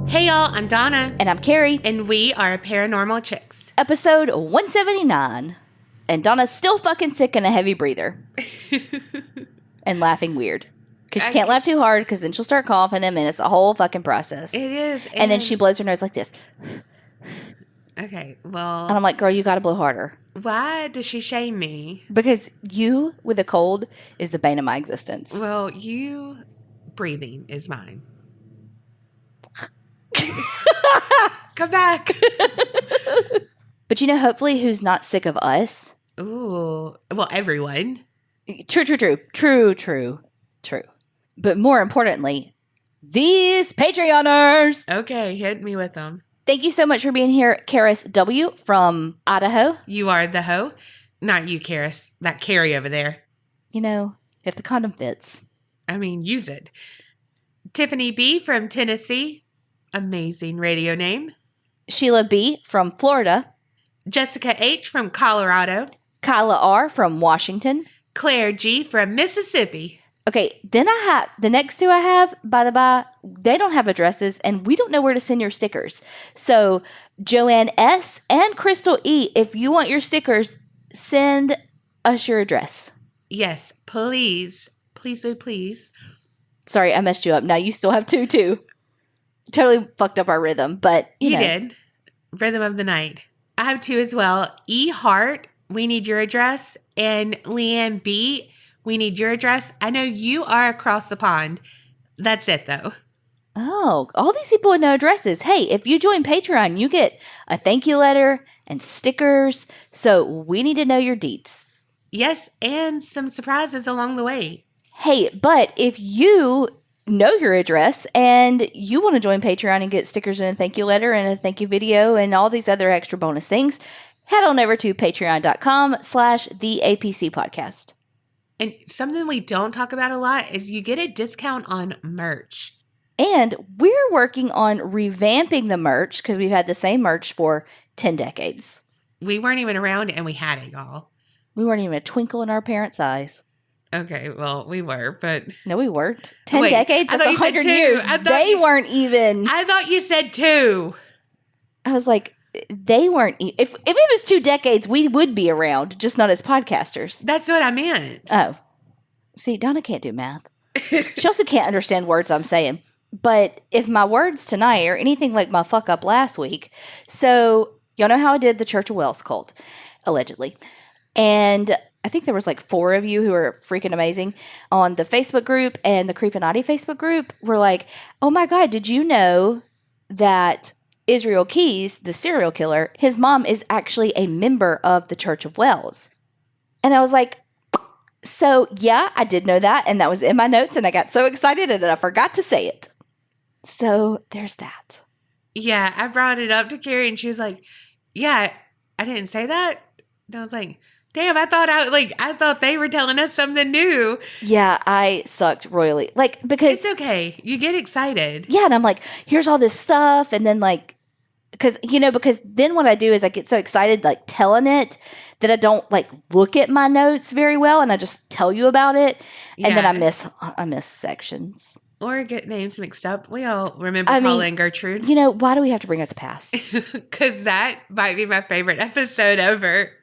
Hey y'all, I'm Donna. And I'm Kerri. And we are Paranormal Chicks. Episode 179. And Donna's still fucking sick and a heavy breather. And laughing weird. Because she can't laugh too hard because then she'll start coughing him and it's a whole fucking process. It is. And then she blows her nose like this. Okay, well. And I'm like, girl, you got to blow harder. Why does she shame me? Because you with a cold is the bane of my existence. Well, you breathing is mine. Come back. But you know, hopefully who's not sick of us? Ooh. Well, everyone. True. But more importantly, these Patreoners. Okay, hit me with them. Thank you so much for being here, Karis W. from Idaho. You are the hoe. Not you, Karis. That Kerri over there. You know, if the condom fits. I mean, use it. Tiffany B. from Tennessee. Amazing radio name. Sheila B. from Florida. Jessica H. from Colorado. Kyla R. from Washington. Claire G. from Mississippi. Okay, then I have, the next two I have, by the by, they don't have addresses, and we don't know where to send your stickers. So, Joanne S. and Crystal E., if you want your stickers, send us your address. Yes, please. Please do, please. Sorry, I messed you up. Now you still have two, too. Totally fucked up our rhythm, but you know. did. Rhythm of the night. I have two as well. E. Hart, we need your address. And Leanne B., we need your address. I know you are across the pond. That's it, though. Oh, all these people with no addresses. Hey, if you join Patreon, you get a thank you letter and stickers. So we need to know your deets. Yes, and some surprises along the way. Hey, but if you know your address and you want to join Patreon and get stickers and a thank you letter and a thank you video and all these other extra bonus things, head on over to patreon.com/theapc podcast. And something we don't talk about a lot is you get a discount on merch. And we're working on revamping the merch because we've had the same merch for 10 decades. We weren't even around and we had it, y'all. We weren't even a twinkle in our parents' eyes. Okay, well, we were, but... No, we weren't. 10 decades? That's 100 years. They weren't even. I thought you said 2. I was like, they weren't. If it was 2 decades, we would be around, just not as podcasters. That's what I meant. Oh. See, Donna can't do math. She also can't understand words I'm saying. But if my words tonight are anything like my fuck up last week, so y'all know how I did the Church of Wells cult, allegedly. And I think there was like 4 of you who are freaking amazing on the Facebook group and the Creepinati Facebook group were like, oh my God, did you know that Israel Keys, the serial killer, his mom is actually a member of the Church of Wells? And I was like, so yeah, I did know that. And that was in my notes and I got so excited and then I forgot to say it. So there's that. Yeah, I brought it up to Kerri and she was like, yeah, I didn't say that. And I was like, damn, I thought they were telling us something new. Yeah, I sucked royally. Like, because it's okay. You get excited. Yeah, and I'm like, here's all this stuff. And then like, because then what I do is I get so excited, like telling it that I don't like look at my notes very well. And I just tell you about it. And then I miss sections. Or get names mixed up. We all remember Paula and Gertrude. You know, why do we have to bring up the past? Because that might be my favorite episode ever.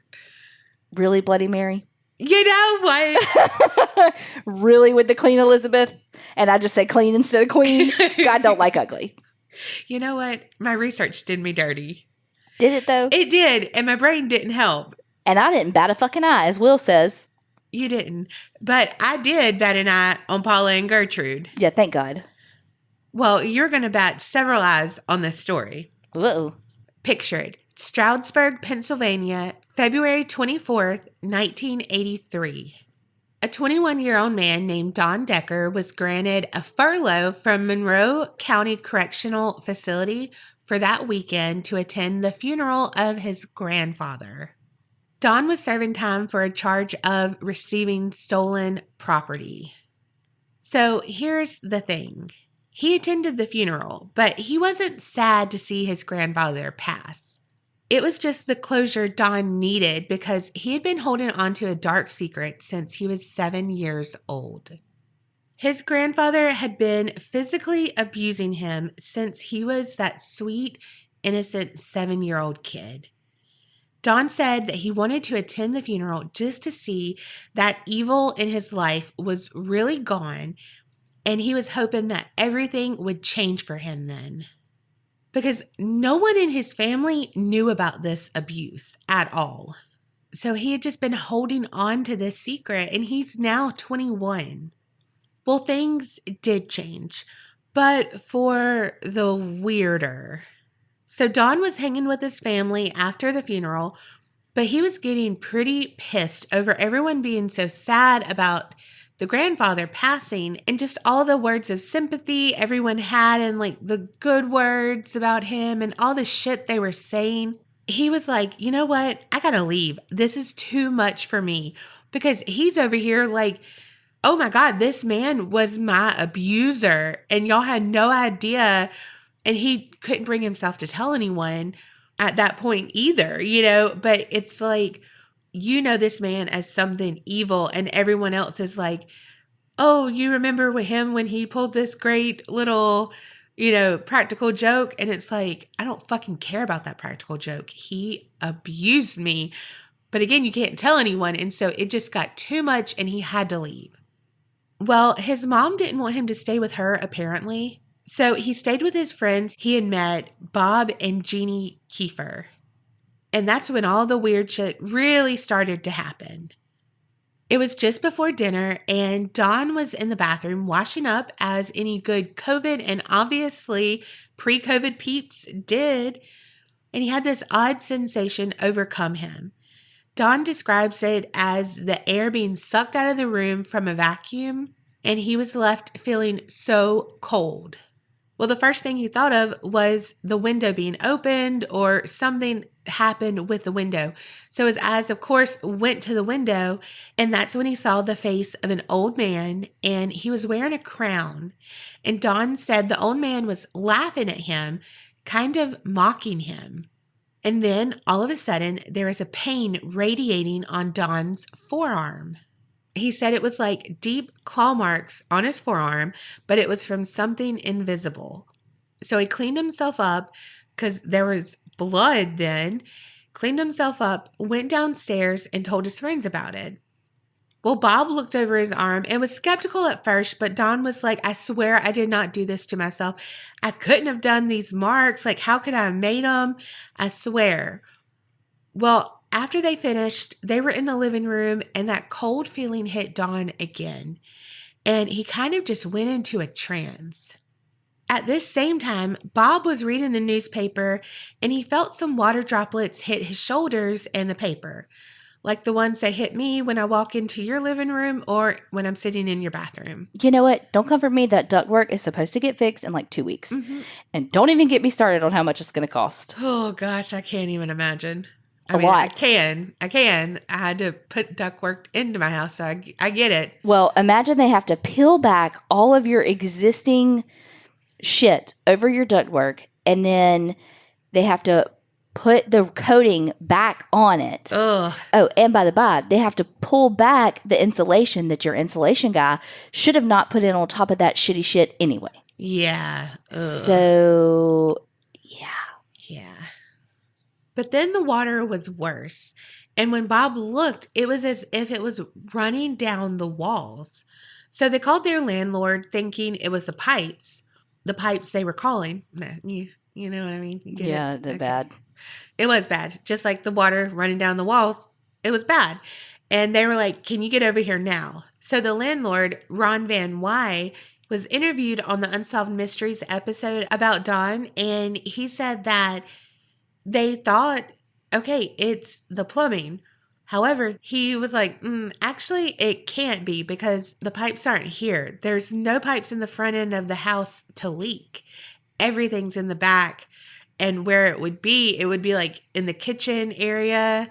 Really, Bloody Mary? You know what? Really, with the Queen Elizabeth? And I just say clean instead of queen? God don't like ugly. You know what? My research did me dirty. Did it, though? It did, and my brain didn't help. And I didn't bat a fucking eye, as Will says. You didn't. But I did bat an eye on Paula and Gertrude. Yeah, thank God. Well, you're going to bat several eyes on this story. Uh-oh. Picture it. Stroudsburg, Pennsylvania, February 24th, 1983. A 21-year-old man named Don Decker was granted a furlough from Monroe County Correctional Facility for that weekend to attend the funeral of his grandfather. Don was serving time for a charge of receiving stolen property. So here's the thing. He attended the funeral, but he wasn't sad to see his grandfather pass. It was just the closure Don needed because he had been holding on to a dark secret since he was 7 years old. His grandfather had been physically abusing him since he was that sweet, innocent 7-year-old kid. Don said that he wanted to attend the funeral just to see that evil in his life was really gone, and he was hoping that everything would change for him then. Because no one in his family knew about this abuse at all. So he had just been holding on to this secret, and he's now 21. Well, things did change, but for the weirder. So Don was hanging with his family after the funeral, but he was getting pretty pissed over everyone being so sad about the grandfather passing and just all the words of sympathy everyone had and like the good words about him and all the shit they were saying. He was like, you know what? I gotta leave. This is too much for me, because he's over here like, oh my God, this man was my abuser and y'all had no idea. And he couldn't bring himself to tell anyone at that point either, but it's like, this man as something evil, and everyone else is like, oh, you remember with him when he pulled this great little, practical joke? And it's like, I don't fucking care about that practical joke. He abused me. But again, you can't tell anyone. And so it just got too much and he had to leave. Well, his mom didn't want him to stay with her, apparently. So he stayed with his friends he had met, Bob and Jeannie Kiefer. And that's when all the weird shit really started to happen. It was just before dinner, and Don was in the bathroom washing up, as any good COVID and obviously pre-COVID peeps did. And he had this odd sensation overcome him. Don describes it as the air being sucked out of the room from a vacuum, and he was left feeling so cold. Well, the first thing he thought of was the window being opened or something happened with the window. So his eyes, of course, went to the window, and that's when he saw the face of an old man, and he was wearing a crown. And Don said the old man was laughing at him, kind of mocking him. And then all of a sudden, there was a pain radiating on Don's forearm. He said it was like deep claw marks on his forearm, but it was from something invisible. So he cleaned himself up because there was blood then, cleaned himself up, went downstairs, and told his friends about it. Well, Bob looked over his arm and was skeptical at first, but Don was like, I swear I did not do this to myself. I couldn't have done these marks. Like, how could I have made them? I swear. Well, after they finished, they were in the living room, and that cold feeling hit Don again. And he kind of just went into a trance. At this same time, Bob was reading the newspaper, and he felt some water droplets hit his shoulders and the paper, like the ones that hit me when I walk into your living room or when I'm sitting in your bathroom. You know what? Don't come for me. That ductwork is supposed to get fixed in like 2 weeks. Mm-hmm. And don't even get me started on how much it's going to cost. Oh, gosh, I can't even imagine. I mean, I can. I had to put ductwork into my house, so I get it. Well, imagine they have to peel back all of your existing shit over your ductwork, and then they have to put the coating back on it. Ugh. Oh, and by the by, they have to pull back the insulation that your insulation guy should have not put in on top of that shitty shit anyway. Yeah. Ugh. So, yeah. But then the water was worse. And when Bob looked, it was as if it was running down the walls. So they called their landlord thinking it was the pipes they were calling. You know what I mean? Yeah, they're bad. It was bad. Just like the water running down the walls, it was bad. And they were like, can you get over here now? So the landlord, Ron Van Wy, was interviewed on the Unsolved Mysteries episode about Don. And he said that they thought, okay, it's the plumbing. However, he was like, actually, it can't be because the pipes aren't here. There's no pipes in the front end of the house to leak. Everything's in the back. And where it would be like in the kitchen area,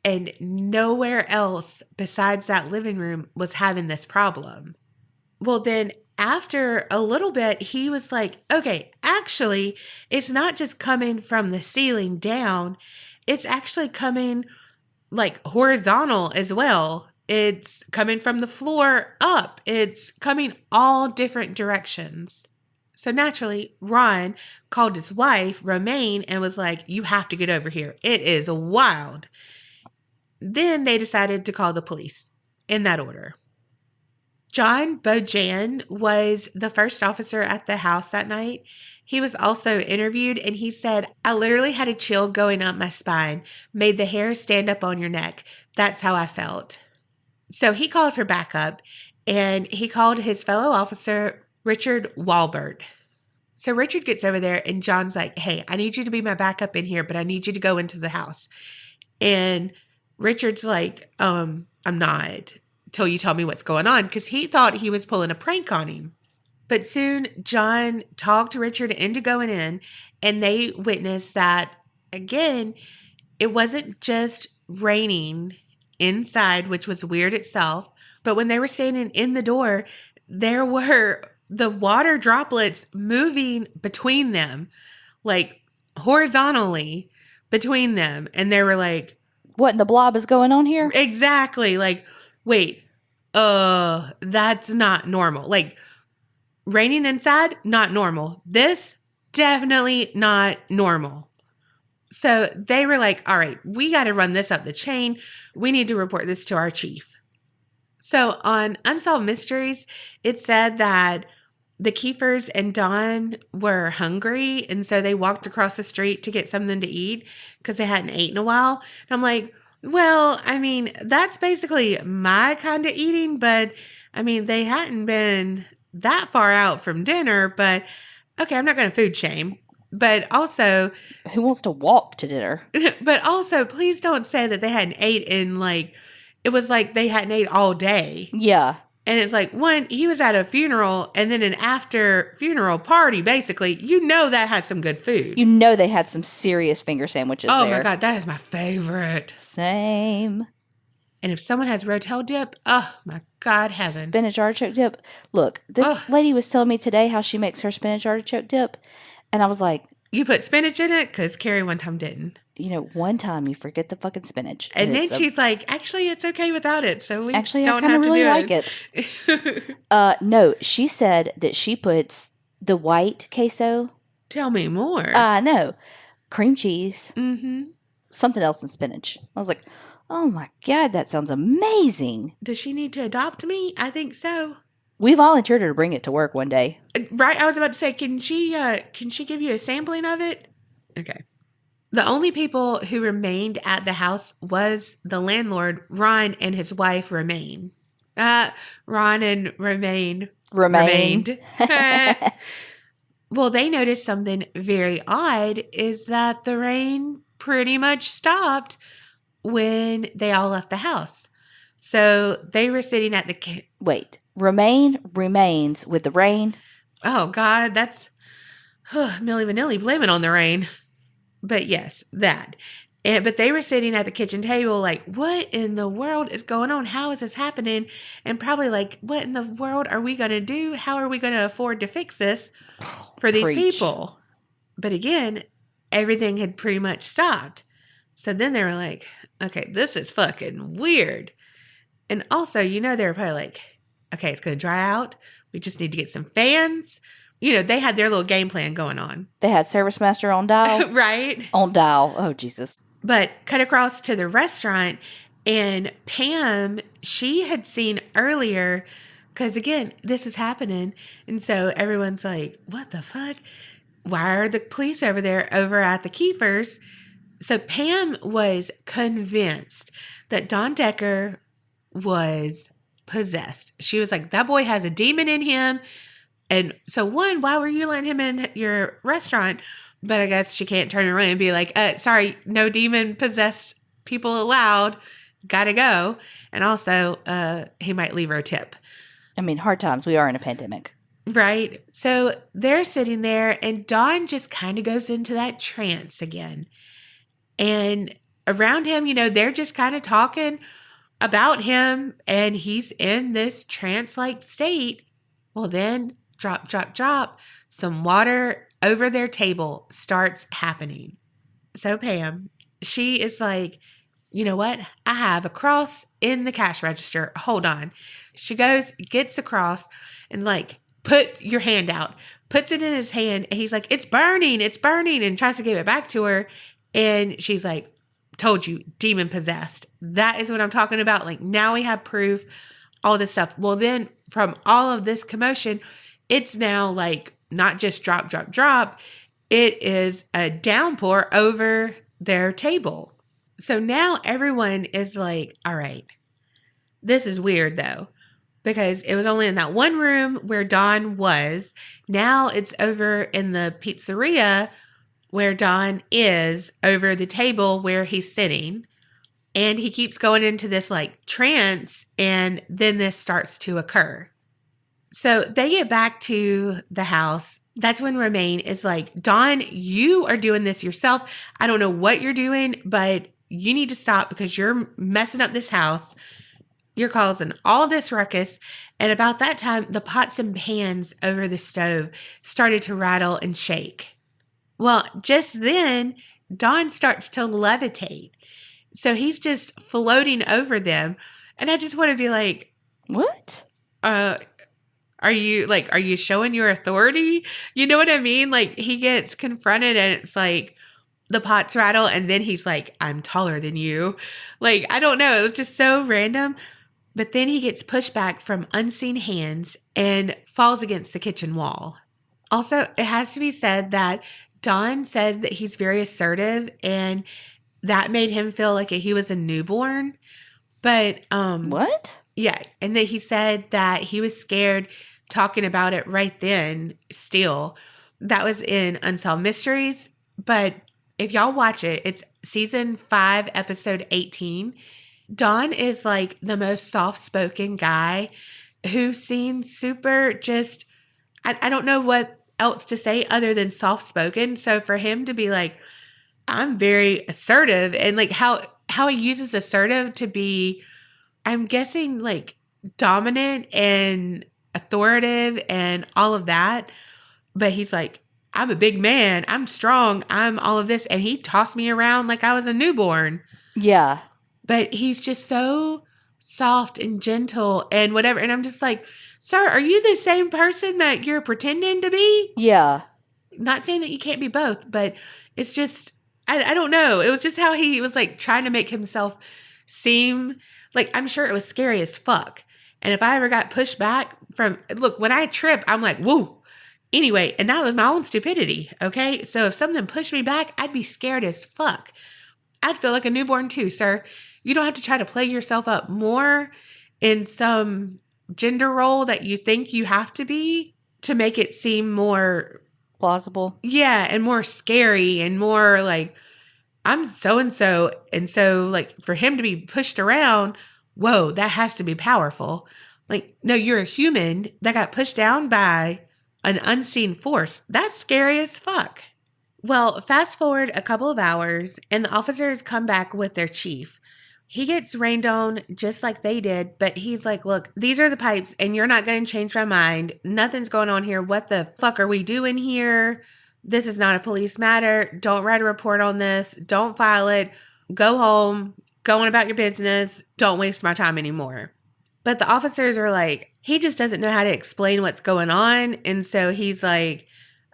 and nowhere else besides that living room was having this problem. Well, then after a little bit, he was like, okay, actually, it's not just coming from the ceiling down. It's actually coming like horizontal as well. It's coming from the floor up. It's coming all different directions. So naturally, Ron called his wife, Romaine, and was like, you have to get over here. It is wild. Then they decided to call the police in that order. John Bojan was the first officer at the house that night. He was also interviewed, and he said, I literally had a chill going up my spine, made the hair stand up on your neck. That's how I felt. So he called for backup, and he called his fellow officer, Richard Walbert. So Richard gets over there, and John's like, hey, I need you to be my backup in here, but I need you to go into the house. And Richard's like, I'm not, till you tell me what's going on, because he thought he was pulling a prank on him. But soon, John talked Richard into going in, and they witnessed that, again, it wasn't just raining inside, which was weird itself, but when they were standing in the door, there were the water droplets moving between them, like horizontally between them. And they were like, what in the blob is going on here? Exactly. Like, wait, that's not normal. Like, raining inside, not normal. This, definitely not normal. So they were like, all right, we got to run this up the chain. We need to report this to our chief. So on Unsolved Mysteries, it said that the Kiefers and Don were hungry, and so they walked across the street to get something to eat because they hadn't eaten in a while. And I'm like, well, I mean, that's basically my kind of eating, but I mean, they hadn't been that far out from dinner, but okay, I'm not going to food shame. But also, who wants to walk to dinner? But also, please don't say that they hadn't ate in like, it was like they hadn't ate all day. Yeah. And it's like, one, he was at a funeral and then an after funeral party, basically. You know that had some good food. You know they had some serious finger sandwiches there. Oh my God, that is my favorite. Same. And if someone has Rotel dip, oh my God, heaven. Spinach artichoke dip. Look, this lady was telling me today how she makes her spinach artichoke dip. And I was like, you put spinach in it? Because Kerri one time didn't. You know, one time you forget the fucking spinach. And then she's like, actually, it's okay without it. So we actually, don't I kind have of to really do like it. No, she said that she puts the white queso. Tell me more. No. Cream cheese. Mm-hmm. Something else in spinach. I was like, oh my God, that sounds amazing. Does she need to adopt me? I think so. We volunteered her to bring it to work one day. Right? I was about to say, can she give you a sampling of it? Okay. The only people who remained at the house was the landlord, Ron, and his wife, Romaine. Ron and Romaine remained. Well, they noticed something very odd is that the rain pretty much stopped when they all left the house. So they were sitting at the... Wait. Romaine remains with the rain? Oh, God, that's Milli Vanilli. Blame it on the rain. But yes, that. But they were sitting at the kitchen table like, what in the world is going on? How is this happening? And probably like, what in the world are we going to do? How are we going to afford to fix this for these people? But again, everything had pretty much stopped. So then they were like, okay, this is fucking weird. And also, you know, they were probably like, okay, it's going to dry out. We just need to get some fans. You know, they had their little game plan going on. They had Service Master on dial. Right. On dial. Oh, Jesus. But cut across to the restaurant, and Pam, she had seen earlier, because again, this is happening. And so everyone's like, what the fuck? Why are the police over there over at the Kiefers? So Pam was convinced that Don Decker was possessed. She was like, that boy has a demon in him. And so one, why were you letting him in your restaurant? But I guess she can't turn around and be like, sorry, no demon possessed people allowed. Gotta go. And also, he might leave her a tip. I mean, hard times. We are in a pandemic. Right. So they're sitting there and Dawn just kind of goes into that trance again. And around him, you know, they're just kind of talking about him and he's in this trance-like state. Well, then drop, drop, drop. Some water over their table starts happening. So Pam, she is like, You know what? I have a cross in the cash register. Hold on. She goes, gets a cross, and like, put your hand out. Puts it in his hand, and he's like, it's burning, and tries to give it back to her. And she's like, told you, demon possessed. That is what I'm talking about. Like, now we have proof, all this stuff. Well, then from all of this commotion, it's now like not just drop, drop, drop. It is a downpour over their table. So now everyone is like, all right, this is weird though, because it was only in that one room where Don was. Now it's over in the pizzeria where Don is, over the table where he's sitting. And he keeps going into this like trance, and then this starts to occur. So they get back to the house. That's when Romaine is like, Don, you are doing this yourself. I don't know what you're doing, but you need to stop because you're messing up this house. You're causing all this ruckus. And about that time, the pots and pans over the stove started to rattle and shake. Well, just then, Don starts to levitate. So he's just floating over them. And I just want to be like, what? Are you showing your authority? You know what I mean? Like, he gets confronted and it's like the pots rattle, and then he's like, I'm taller than you. Like, I don't know. It was just so random. But then he gets pushed back from unseen hands and falls against the kitchen wall. Also, it has to be said that Don said that he's very assertive, and that made him feel like he was a newborn. But what? Yeah, and then he said that he was scared talking about it right then still. That was in Unsolved Mysteries. But if y'all watch it, it's season 5, episode 18. Don is like the most soft-spoken guy who seems super just, I don't know what else to say other than soft-spoken. So for him to be like, I'm very assertive, and like how he uses assertive to be, I'm guessing like dominant and authoritative and all of that. But he's like, I'm a big man. I'm strong. I'm all of this. And he tossed me around like I was a newborn. Yeah. But he's just so soft and gentle and whatever. And I'm just like, sir, are you the same person that you're pretending to be? Yeah. Not saying that you can't be both, but it's just, I don't know. It was just how he was like trying to make himself seem like, I'm sure it was scary as fuck. And if I ever got pushed back from, look, when I trip, I'm like, woo. Anyway, and that was my own stupidity, okay? So if something pushed me back, I'd be scared as fuck. I'd feel like a newborn too, sir. You don't have to try to play yourself up more in some gender role that you think you have to be to make it seem more plausible. Yeah, and more scary and more like, I'm so-and-so. And so like for him to be pushed around, whoa, that has to be powerful. Like, no, you're a human that got pushed down by an unseen force. That's scary as fuck. Well, fast forward a couple of hours and the officers come back with their chief. He gets rained on just like they did, but he's like, look, these are the pipes and you're not going to change my mind. Nothing's going on here. What the fuck are we doing here? This is not a police matter. Don't write a report on this. Don't file it. Go home. Go on about your business. Don't waste my time anymore. But the officers are like, he just doesn't know how to explain what's going on. And so he's like,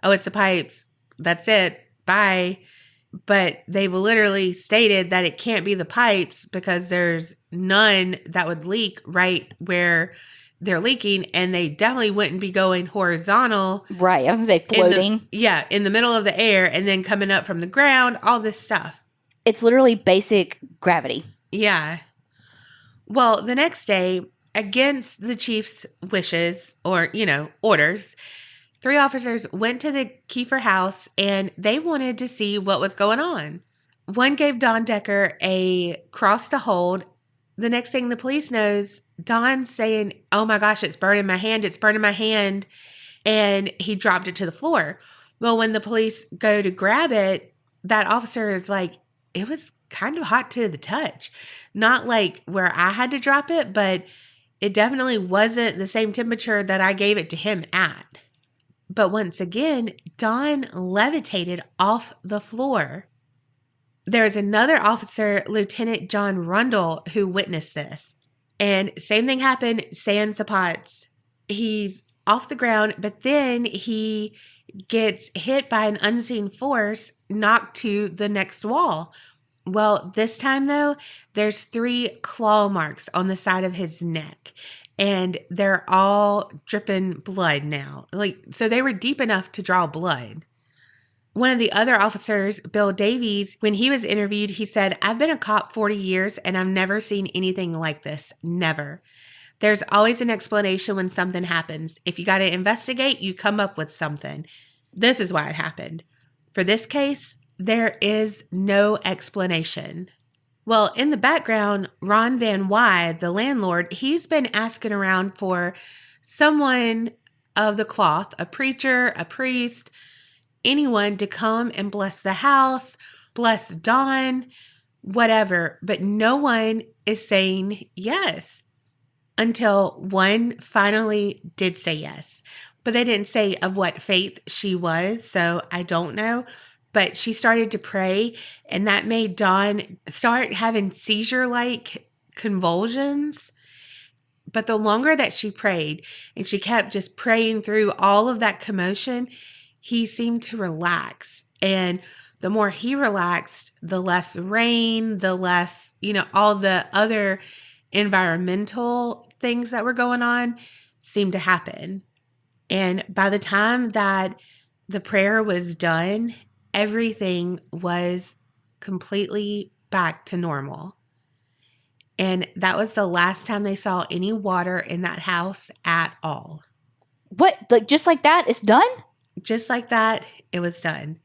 oh, it's the pipes. That's it. Bye. But they've literally stated that it can't be the pipes because there's none that would leak right where they're leaking. And they definitely wouldn't be going horizontal. Right. I was going to say floating. In the middle of the air and then coming up from the ground, all this stuff. It's literally basic gravity. Yeah. Well, the next day, against the chief's wishes or, orders, 3 officers went to the Kiefer house and they wanted to see what was going on. One gave Don Decker a cross to hold. The next thing the police knows, Don's saying, oh my gosh, it's burning my hand. It's burning my hand. And he dropped it to the floor. Well, when the police go to grab it, that officer is like, it was kind of hot to the touch. Not like where I had to drop it, but it definitely wasn't the same temperature that I gave it to him at. But once again, Don levitated off the floor. There's another officer, Lieutenant John Rundle, who witnessed this. And same thing happened, sans the pots. He's off the ground, but then he gets hit by an unseen force, knocked to the next wall. Well, this time though, there's 3 claw marks on the side of his neck, and they're all dripping blood now. So they were deep enough to draw blood. One of the other officers, Bill Davies, when he was interviewed, he said, "I've been a cop 40 years and I've never seen anything like this. Never. There's always an explanation when something happens. If you got to investigate, you come up with something. This is why it happened. For this case, there is no explanation." Well, in the background, Ron Van Wy, the landlord, he's been asking around for someone of the cloth, a preacher, a priest, anyone to come and bless the house, bless Dawn, whatever. But no one is saying yes until one finally did say yes. But they didn't say of what faith she was, so I don't know. But she started to pray, and that made Dawn start having seizure-like convulsions. But the longer that she prayed, and she kept just praying through all of that commotion, he seemed to relax. And the more he relaxed, the less rain, the less, all the other environmental things that were going on seemed to happen. And by the time that the prayer was done, everything was completely back to normal. And that was the last time they saw any water in that house at all. What? Just like that, it's done? Just like that, it was done.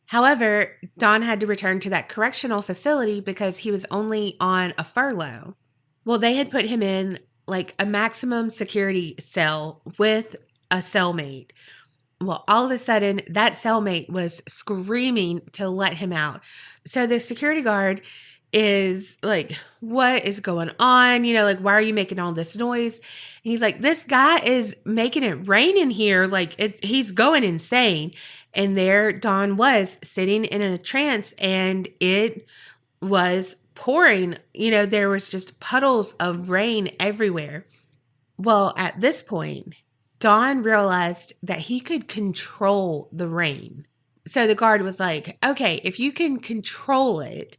However, Don had to return to that correctional facility because he was only on a furlough. Well, they had put him in a maximum security cell with a cellmate. Well, all of a sudden, that cellmate was screaming to let him out. So the security guard is like, "What is going on? Why are you making all this noise?" And he's like, "This guy is making it rain in here. He's going insane." And there Dawn was sitting in a trance, and it was pouring. There was just puddles of rain everywhere. Well, at this point, Dawn realized that he could control the rain. So the guard was like, "Okay, if you can control it,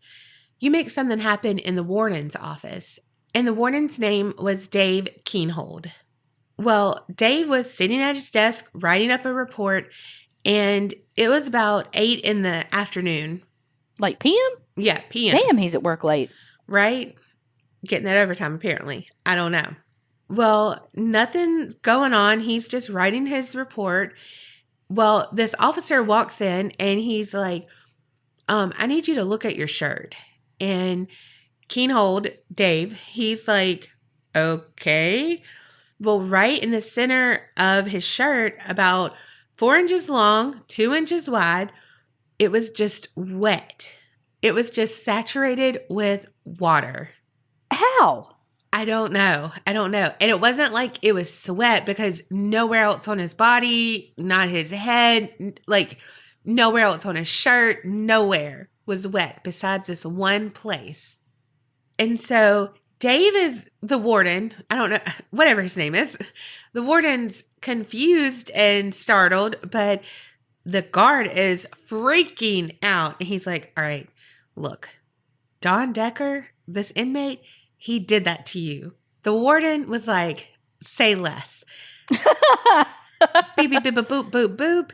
you make something happen in the warden's office." And the warden's name was Dave Keenhold. Well, Dave was sitting at his desk writing up a report, and it was about 8 in the afternoon. Like PM? Yeah, PM. Damn, he's at work late. Right? Getting that overtime, apparently. I don't know. Well, nothing's going on. He's just writing his report. Well, this officer walks in, and he's like, "I need you to look at your shirt." And Keenhold, Dave, he's like, "Okay." Well, right in the center of his shirt, about 4 inches long, 2 inches wide, it was just wet. It was just saturated with water. How? I don't know. And it wasn't like it was sweat, because nowhere else on his body, not his head, nowhere else on his shirt, nowhere was wet besides this one place. And so Dave is the warden. I don't know, whatever his name is. The warden's confused and startled, but the guard is freaking out. And he's like, "All right, look, Don Decker, this inmate, he did that to you." The warden was like, "Say less." Beep, beep, beep, boop, boop, boop.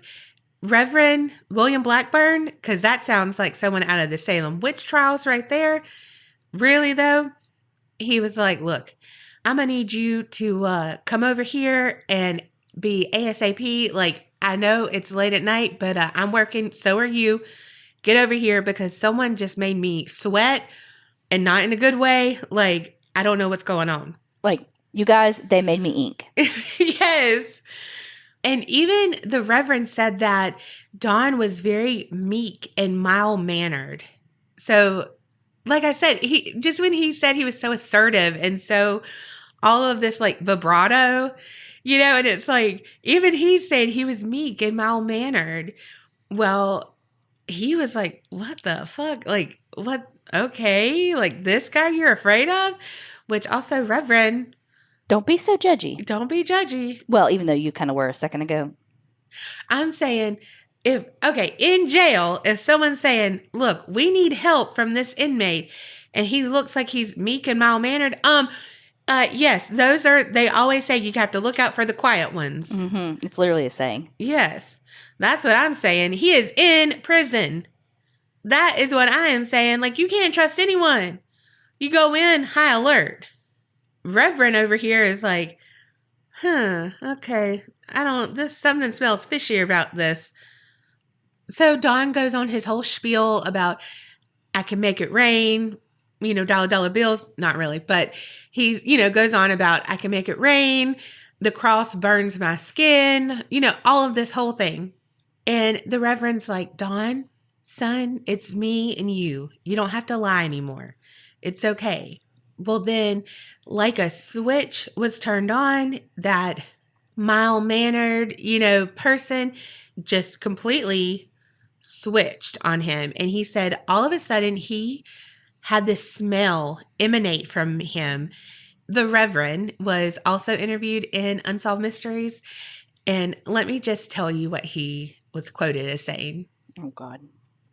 Reverend William Blackburn, because that sounds like someone out of the Salem witch trials right there. Really, though? He was like, "Look, I'm going to need you to come over here and be ASAP. I know it's late at night, but I'm working. So are you. Get over here, because someone just made me sweat, and not in a good way. I don't know what's going on." You guys, they made me ink. Yes. And even the Reverend said that Don was very meek and mild-mannered. So, like I said, when he said he was so assertive and so all of this vibrato, and it's even he said he was meek and mild-mannered. Well, he was like, "What the fuck? what? Okay, like this guy you're afraid of? Which also, Reverend, Don't be so judgy. don't be judgy. Well, even though you kind of were a second ago. I'm saying, in jail, if someone's saying, look, we need help from this inmate, and he looks like he's meek and mild-mannered, yes, they always say you have to look out for the quiet ones. Mm-hmm. It's literally a saying. Yes, that's what I'm saying. He is in prison. That is what I am saying. Like, you can't trust anyone. You go in high alert. Reverend over here is like, okay, something smells fishy about this. So Don goes on his whole spiel about, I can make it rain, dollar bills. Not really, but he's, goes on about, I can make it rain. The cross burns my skin, all of this whole thing. And the Reverend's like, Don, son, it's me and you. You don't have to lie anymore. It's okay. Well, then, like a switch was turned on, that mild-mannered, person just completely switched on him. And he said all of a sudden he had this smell emanate from him. The Reverend was also interviewed in Unsolved Mysteries. And let me just tell you what he was quoted as saying. Oh, God.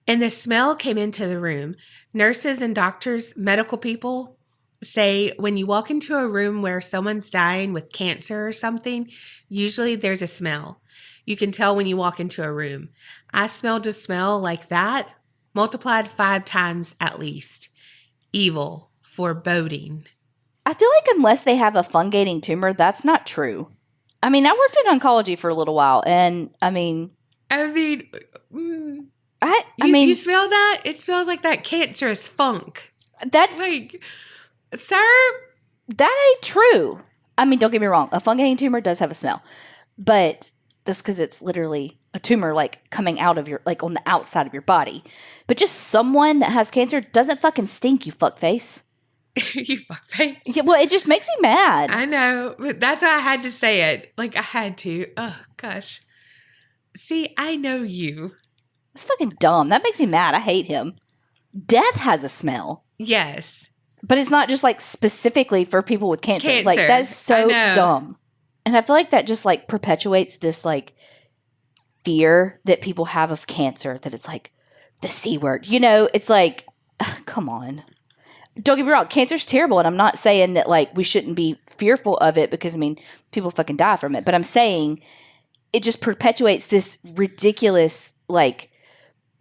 And the smell came into the room. Nurses and doctors, medical people say when you walk into a room where someone's dying with cancer or something, usually there's a smell. You can tell when you walk into a room. I smelled a smell like that, multiplied 5 times at least. Evil, foreboding. I feel like unless they have a fungating tumor, that's not true. I mean, I worked in oncology for a little while, and you you smell that? It smells like that cancerous funk. That's like, sir, that ain't true. I mean, don't get me wrong. A fungating tumor does have a smell, but that's because it's literally a tumor, like coming out of like on the outside of your body. But just someone that has cancer doesn't fucking stink, you fuckface. You fuckface. Yeah, well, it just makes me mad. I know, but that's why I had to say it. Like, I had to. Oh, gosh. See, I know you. It's fucking dumb. That makes me mad. I hate him. Death has a smell. Yes. But it's not just like specifically for people with cancer. Like, that's so dumb. And I feel like that just like perpetuates this like fear that people have of cancer, that it's like the C word. It's like, come on. Don't get me wrong. Cancer's terrible. And I'm not saying that like we shouldn't be fearful of it, because I mean, people fucking die from it. But I'm saying it just perpetuates this ridiculous like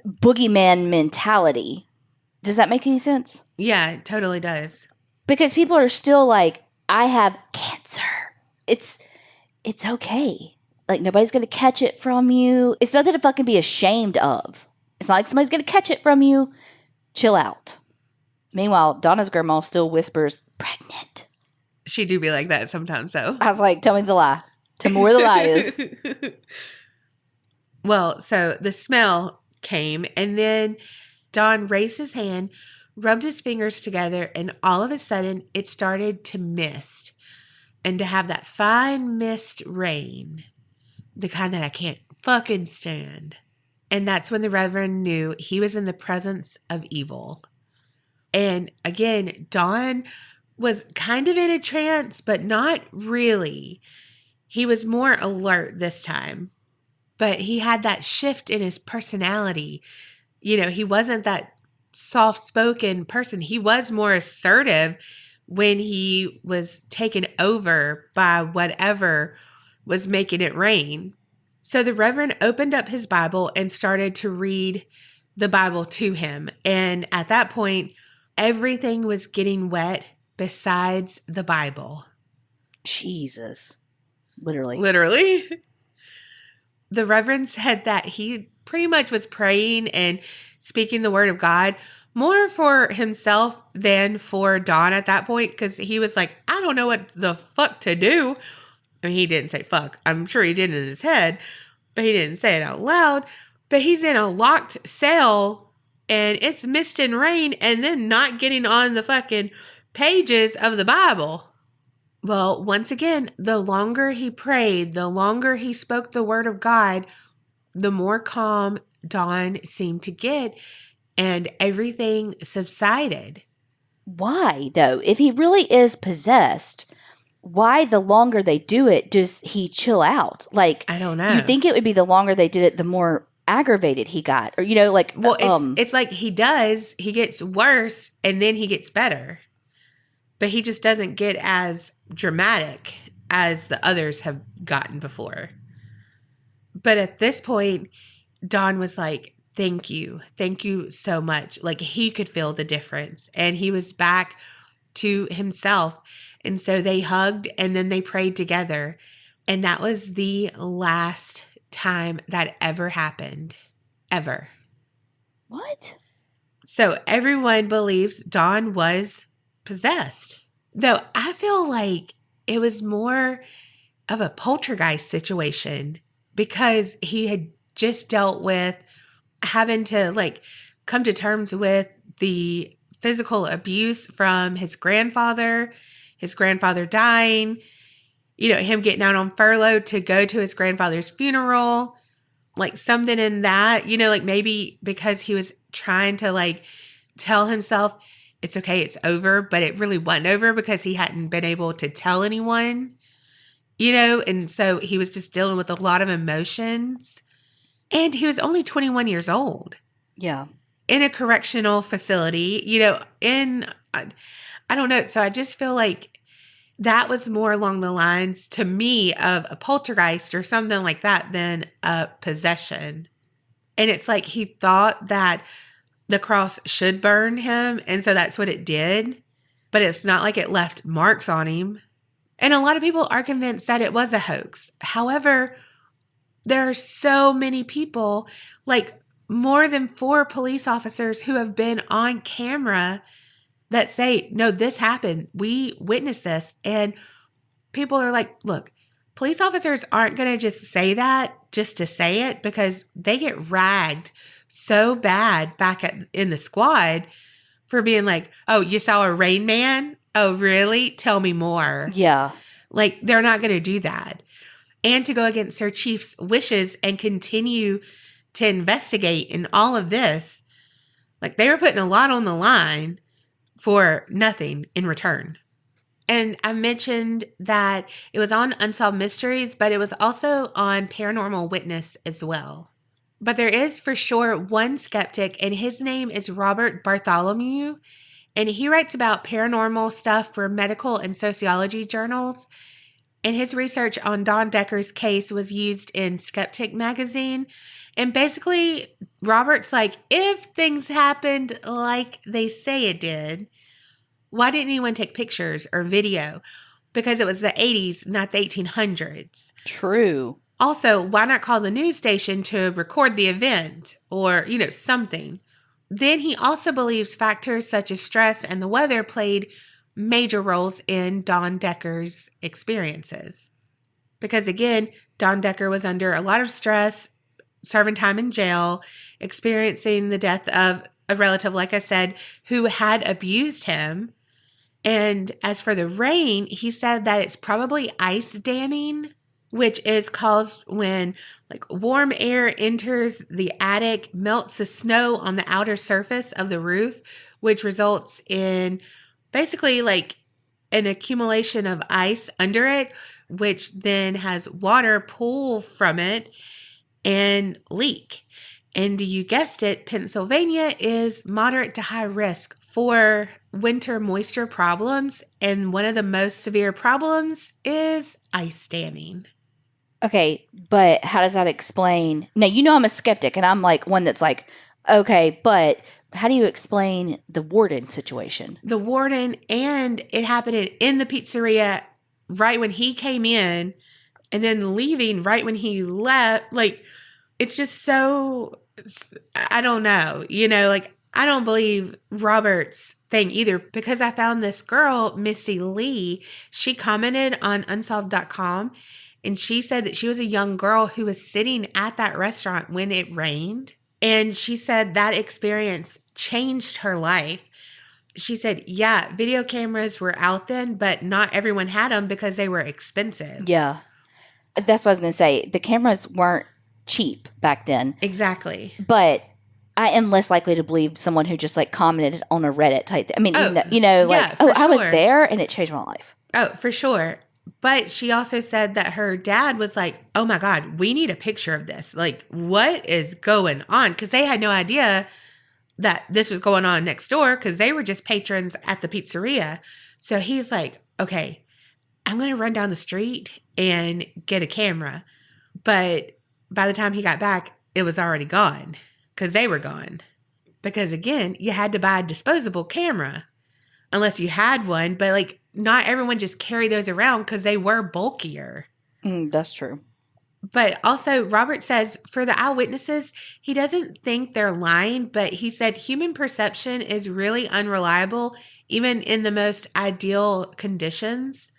boogeyman mentality. Does that make any sense? Yeah, it totally does. Because people are still like, I have cancer. It's okay. Like, nobody's going to catch it from you. It's nothing to fucking be ashamed of. It's not like somebody's going to catch it from you. Chill out. Meanwhile, Donna's grandma still whispers, pregnant. She do be like that sometimes, though. I was like, tell me the lie. Tell me where the lie is. Well, so the smell came, and then Don raised his hand, rubbed his fingers together, and all of a sudden it started to mist, and to have that fine mist rain, the kind that I can't fucking stand. And that's when the Reverend knew he was in the presence of evil. And again, Don was kind of in a trance, but not really. He was more alert this time, but he had that shift in his personality. He wasn't that soft-spoken person. He was more assertive when he was taken over by whatever was making it rain. So the Reverend opened up his Bible and started to read the Bible to him. And at that point, everything was getting wet besides the Bible. Jesus. Literally. The Reverend said that he pretty much was praying and speaking the word of God more for himself than for Dawn at that point, because he was like, I don't know what the fuck to do. I mean, he didn't say fuck. I'm sure he did in his head, but he didn't say it out loud. But he's in a locked cell, and it's mist and rain, and then not getting on the fucking pages of the Bible. Well, once again, the longer he prayed, the longer he spoke the word of God, the more calm Dawn seemed to get. and everything subsided. Why, though? If he really is possessed, why the longer they do it, does he chill out? Like, I don't know. You'd think it would be the longer they did it, the more aggravated he got. Or, like... Well, it's like he gets worse and then he gets better. But he just doesn't get as dramatic as the others have gotten before. But at this point, Don was like, thank you so much. Like, he could feel the difference and he was back to himself. And so they hugged and then they prayed together. And that was the last time that ever happened. Ever. What? So everyone believes Don was possessed. Though I feel like it was more of a poltergeist situation because he had just dealt with having to like come to terms with the physical abuse from his grandfather dying, him getting out on furlough to go to his grandfather's funeral, like something in that, like maybe because he was trying to like tell himself it's okay, it's over, but it really wasn't over because he hadn't been able to tell anyone, and so he was just dealing with a lot of emotions. And he was only 21 years old. Yeah. In a correctional facility, I don't know. So I just feel like that was more along the lines to me of a poltergeist or something like that than a possession. And it's like he thought that the cross should burn him. And so that's what it did. But it's not like it left marks on him. And a lot of people are convinced that it was a hoax. However, there are so many people, like more than 4 police officers who have been on camera that say, no, this happened. We witnessed this. And people are like, look, police officers aren't going to just say that just to say it because they get ragged so bad back in the squad for being like, oh, you saw a Rain Man? Oh, really? Tell me more. Yeah. Like, they're not going to do that. And to go against their chief's wishes and continue to investigate in all of this, like they were putting a lot on the line for nothing in return. And I mentioned that it was on Unsolved Mysteries, but it was also on Paranormal Witness as well. But there is for sure one skeptic, and his name is Robert Bartholomew. And he writes about paranormal stuff for medical and sociology journals. And his research on Don Decker's case was used in Skeptic magazine. And basically, Robert's like, if things happened like they say it did, why didn't anyone take pictures or video? Because it was the 80s, not the 1800s. True. Also, why not call the news station to record the event or, something? Then he also believes factors such as stress and the weather played major roles in Don Decker's experiences. Because again, Don Decker was under a lot of stress, serving time in jail, experiencing the death of a relative, like I said, who had abused him. And as for the rain, he said that it's probably ice damming, which is caused when like warm air enters the attic, melts the snow on the outer surface of the roof, which results in basically like an accumulation of ice under it, which then has water pull from it and leak. And you guessed it, Pennsylvania is moderate to high risk for winter moisture problems. And one of the most severe problems is ice damming. Okay, but how does that explain? Now, I'm a skeptic and I'm like one that's like, okay, but how do you explain the warden situation? The warden, and it happened in the pizzeria right when he came in and then leaving right when he left. Like, it's just so, I don't know, like I don't believe Robert's thing either because I found this girl, Misty Lee, she commented on unsolved.com and she said that she was a young girl who was sitting at that restaurant when it rained. And she said that experience changed her life. She said, yeah, video cameras were out then, but not everyone had them because they were expensive. Yeah. That's what I was going to say. The cameras weren't cheap back then. Exactly. But I am less likely to believe someone who just like commented on a Reddit type thing. I mean, like, I was there and it changed my life. Oh, for sure. But she also said that her dad was like, oh my God, we need a picture of this. Like, what is going on? Because they had no idea that this was going on next door because they were just patrons at the pizzeria. So he's like, okay, I'm going to run down the street and get a camera. But by the time he got back, it was already gone because they were gone. Because again, you had to buy a disposable camera unless you had one. But like, not everyone just carried those around because they were bulkier. That's true. But also, Robert says for the eyewitnesses, he doesn't think they're lying, but he said human perception is really unreliable, even in the most ideal conditions.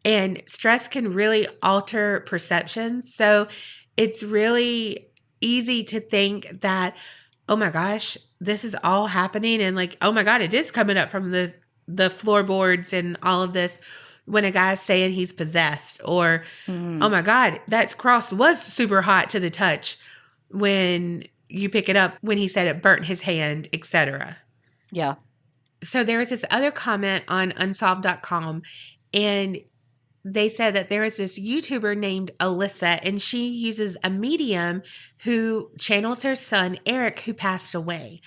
And stress can really alter perceptions. So it's really easy to think that, oh my gosh, this is all happening. And like, oh my God, it is coming up from the floorboards and all of this when a guy's saying he's possessed, or oh my God, that cross was super hot to the touch when you pick it up, when he said it burnt his hand, etc. Yeah. So there was this other comment on unsolved.com, and they said that there is this YouTuber named Alyssa, and she uses a medium who channels her son, Eric, who passed away.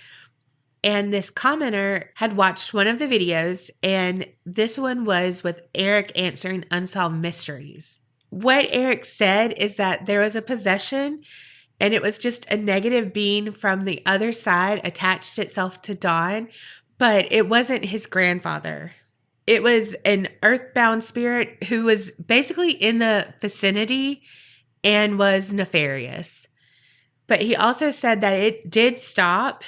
And this commenter had watched one of the videos, and this one was with Eric answering unsolved mysteries. What Eric said is that there was a possession, and it was just a negative being from the other side attached itself to Don, but it wasn't his grandfather. It was an earthbound spirit who was basically in the vicinity and was nefarious. But he also said that it did stop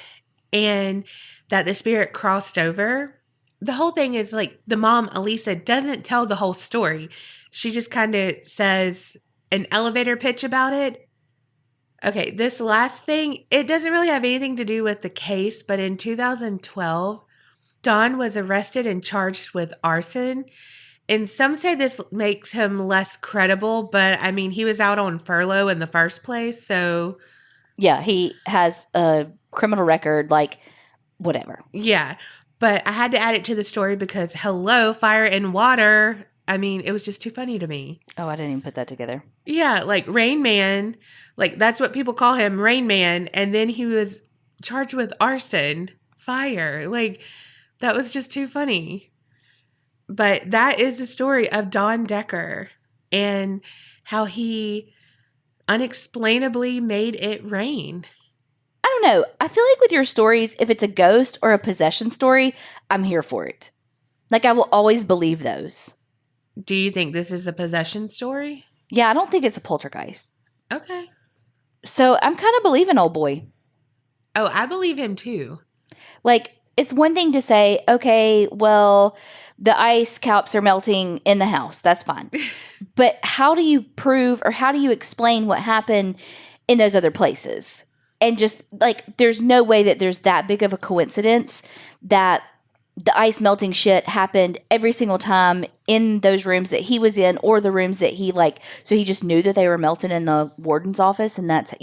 and that the spirit crossed over. The whole thing is like the mom, Elisa, doesn't tell the whole story. She just kind of says an elevator pitch about it. Okay, this last thing, it doesn't really have anything to do with the case, but in 2012, Don was arrested and charged with arson. And some say this makes him less credible, but I mean, he was out on furlough in the first place, so... Yeah, he has a criminal record, like, whatever. Yeah, but I had to add it to the story because, hello, fire and water. I mean, it was just too funny to me. Oh, I didn't even put that together. Yeah, like Rain Man, like that's what people call him, Rain Man. And then he was charged with arson, fire. Like, that was just too funny. But that is the story of Don Decker and how he unexplainably made it rain. I don't know. I feel like with your stories, if it's a ghost or a possession story, I'm here for it. Like, I will always believe those. Do you think this is a possession story? Yeah, I don't think it's a poltergeist. Okay. So I'm kind of believing old boy. Oh, I believe him too. Like, it's one thing to say, okay, well, the ice caps are melting in the house. That's fine. But how do you prove or how do you explain what happened in those other places? And just like, there's no way that there's that big of a coincidence that the ice melting shit happened every single time in those rooms that he was in, or the rooms that he like, so he just knew that they were melting in the warden's office. And that's,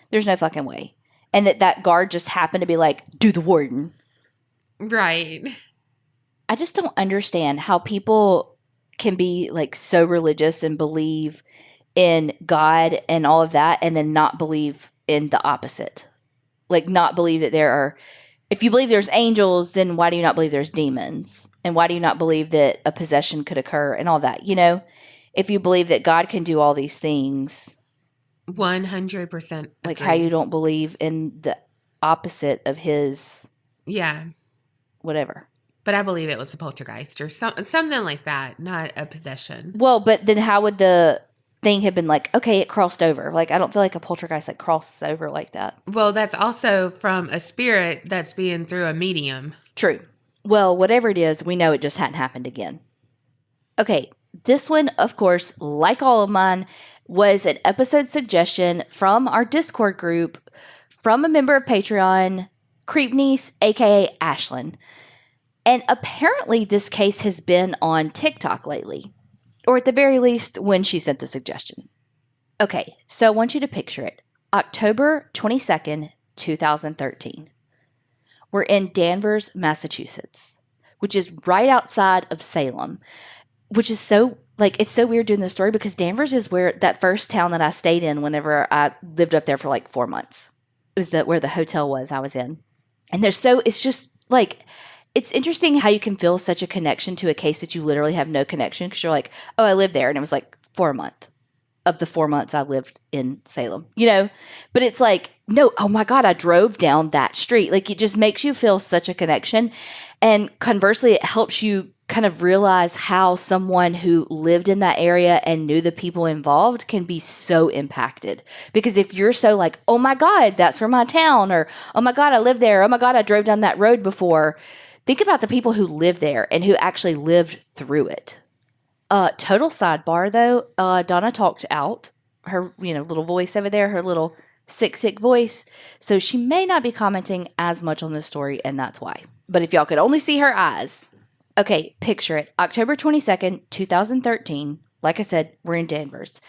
there's no fucking way. And that guard just happened to be like, do the warden. Right. I just don't understand how people can be like so religious and believe in God and all of that, and then not believe in the opposite. Like, not believe that there are, if you believe there's angels, then why do you not believe there's demons? And why do you not believe that a possession could occur and all that? If you believe that God can do all these things, 100%. like how you don't believe in the opposite of his, yeah, whatever. But I believe it was a poltergeist or something like that, not a possession. Well, but then how would the thing have been like, okay, it crossed over? Like, I don't feel like a poltergeist like crosses over like that. Well, that's also from a spirit that's being through a medium. True. Well, whatever it is, we know it just hadn't happened again. Okay, this one, of course, like all of mine, was an episode suggestion from our Discord group from a member of Patreon, Creepniece, aka Ashlyn. And apparently this case has been on TikTok lately. Or at the very least, when she sent the suggestion. Okay, so I want you to picture it. October 22nd, 2013. We're in Danvers, Massachusetts, which is right outside of Salem, which is so, like, it's so weird doing this story because Danvers is where that first town that I stayed in whenever I lived up there for like 4 months. It was where the hotel was I was in. And it's just like, it's interesting how you can feel such a connection to a case that you literally have no connection because you're like, oh, I lived there. And it was like for a month of the 4 months I lived in Salem, you know? But it's like, no, oh my God, I drove down that street. Like, it just makes you feel such a connection. And conversely, it helps you kind of realize how someone who lived in that area and knew the people involved can be so impacted. Because if you're so like, oh my God, that's from my town, or oh my God, I lived there, oh my God, I drove down that road before. Think about the people who live there and who actually lived through it. Total sidebar though, Donna talked out her, little voice over there, her little sick voice. So she may not be commenting as much on this story, and that's why. But if y'all could only see her eyes. Okay, picture it. October 22nd, 2013. Like I said, we're in Danvers.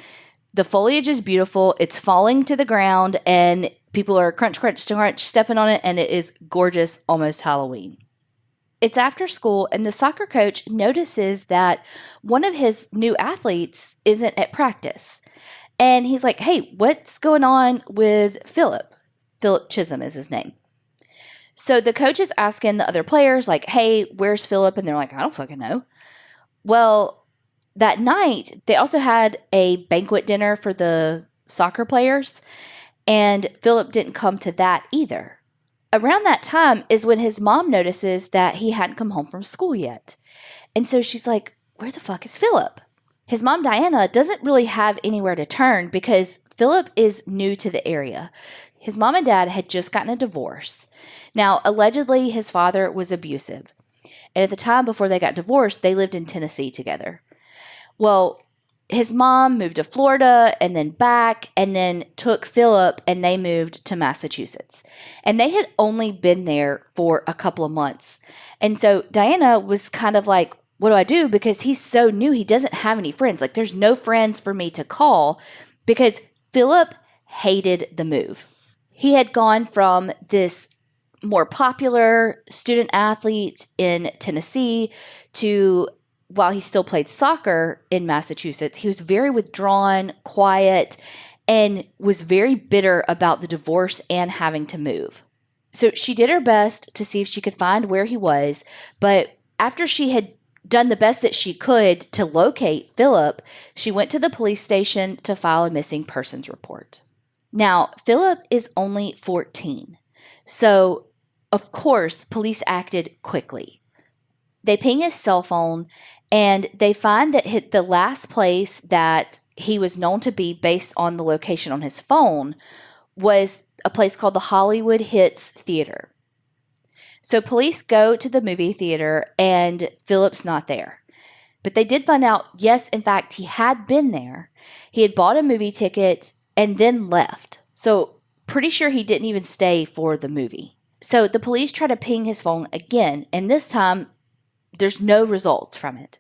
The foliage is beautiful. It's falling to the ground, and people are crunch, stepping on it, and it is gorgeous, almost Halloween. It's after school, and the soccer coach notices that one of his new athletes isn't at practice. And he's like, hey, what's going on with Philip? Philip Chism is his name. So the coach is asking the other players, like, hey, where's Philip? And they're like, I don't fucking know. Well, that night, they also had a banquet dinner for the soccer players, and Philip didn't come to that either. Around that time is when his mom notices that he hadn't come home from school yet. And so she's like, where the fuck is Philip? His mom, Diana, doesn't really have anywhere to turn because Philip is new to the area. His mom and dad had just gotten a divorce. Now, allegedly, his father was abusive. And at the time before they got divorced, they lived in Tennessee together. Well, his mom moved to Florida and then back and then took Philip and they moved to Massachusetts. And they had only been there for a couple of months. And so Diana was kind of like, what do I do? Because he's so new. He doesn't have any friends. Like, there's no friends for me to call because Philip hated the move. He had gone from this more popular student athlete in Tennessee to, while he still played soccer in Massachusetts, he was very withdrawn, quiet, and was very bitter about the divorce and having to move. So she did her best to see if she could find where he was, but after she had done the best that she could to locate Philip, she went to the police station to file a missing persons report. Now, Philip is only 14, so of course, police acted quickly. They ping his cell phone, and they find that the last place that he was known to be based on the location on his phone was a place called the Hollywood Hits Theater. So police go to the movie theater, and Philip's not there. But they did find out, yes, in fact, he had been there. He had bought a movie ticket and then left. So pretty sure he didn't even stay for the movie. So the police try to ping his phone again, and this time there's no results from it.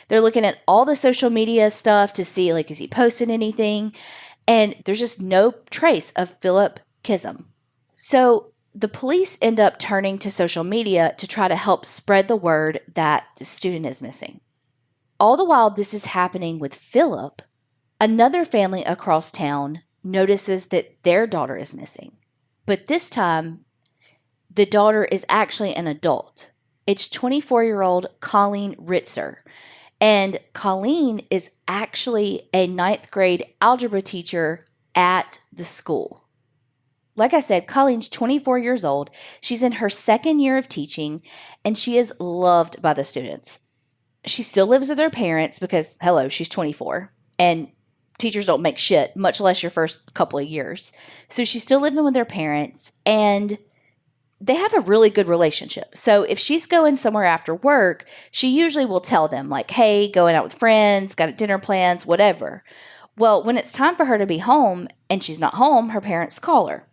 They're looking at all the social media stuff to see, like, is he posting anything? And there's just no trace of Philip Chism. So the police end up turning to social media to try to help spread the word that the student is missing. All the while this is happening with Philip, another family across town notices that their daughter is missing. But this time, the daughter is actually an adult. It's 24-year-old Colleen Ritzer. And Colleen is actually a 9th grade algebra teacher at the school. Like I said, Colleen's 24 years old. She's in her 2nd year of teaching, and she is loved by the students. She still lives with her parents because, hello, she's 24. And teachers don't make shit, much less your first couple of years. So she's still living with her parents, and they have a really good relationship. So if she's going somewhere after work, she usually will tell them, like, hey, going out with friends, got dinner plans, whatever. Well, when it's time for her to be home and she's not home, her parents call her.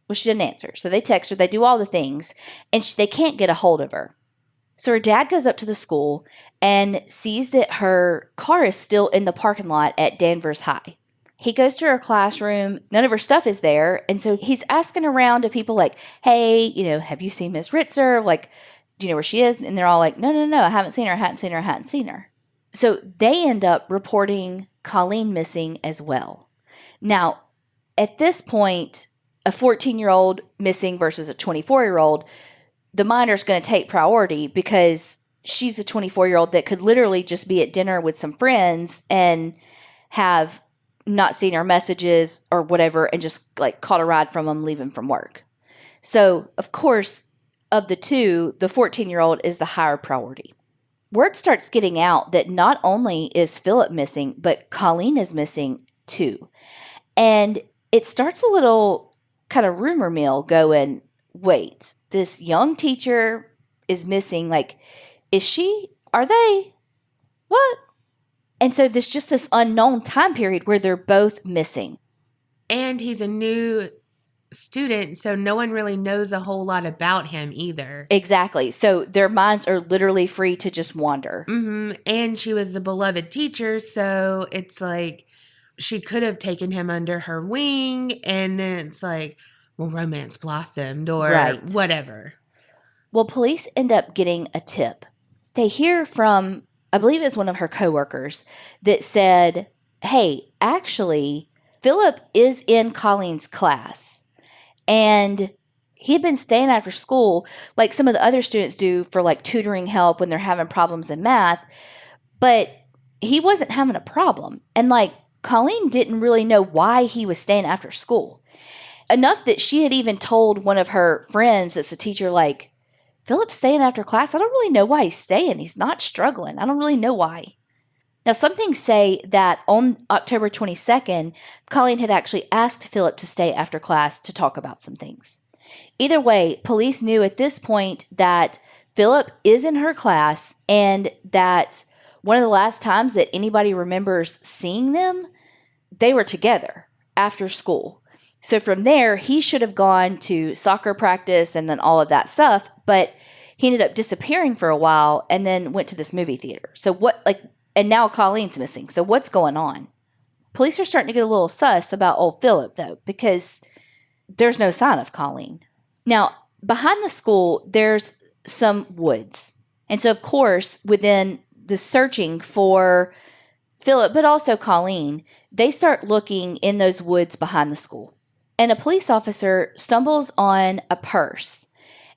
Well, she didn't answer. So they text her, they do all the things, and they can't get a hold of her. So her dad goes up to the school and sees that her car is still in the parking lot at Danvers High. He goes to her classroom. None of her stuff is there. And so he's asking around to people like, hey, have you seen Miss Ritzer? Like, do you know where she is? And they're all like, no, I haven't seen her. So they end up reporting Colleen missing as well. Now, at this point, a 14-year-old missing versus a 24-year-old, the minor's going to take priority because she's a 24-year-old that could literally just be at dinner with some friends and have not seen her messages or whatever and just like caught a ride from them leaving from work. So, of course, of the two, the 14-year-old is the higher priority. Word starts getting out that not only is Philip missing, but Colleen is missing too. And it starts a little kind of rumor mill going, wait, this young teacher is missing. Like, is she? Are they? What? And so there's just this unknown time period where they're both missing. And he's a new student, so no one really knows a whole lot about him either. Exactly. So their minds are literally free to just wander. Mm-hmm. And she was the beloved teacher, so it's like she could have taken him under her wing, and then it's like, well, romance blossomed or whatever. Well, police end up getting a tip. They hear from, I believe it's one of her coworkers, that said, hey, actually, Philip is in Colleen's class. And he had been staying after school like some of the other students do for like tutoring help when they're having problems in math. But he wasn't having a problem. And like Colleen didn't really know why he was staying after school. Enough that she had even told one of her friends that's a teacher, like, Philip's staying after class. I don't really know why he's staying. He's not struggling. I don't really know why. Now, some things say that on October 22nd, Colleen had actually asked Philip to stay after class to talk about some things. Either way, police knew at this point that Philip is in her class and that one of the last times that anybody remembers seeing them, they were together after school. So from there, he should have gone to soccer practice and then all of that stuff, but he ended up disappearing for a while and then went to this movie theater. So and now Colleen's missing. So what's going on? Police are starting to get a little sus about old Philip, though, because there's no sign of Colleen. Now, behind the school, there's some woods. And so, of course, within the searching for Philip, but also Colleen, they start looking in those woods behind the school. And a police officer stumbles on a purse.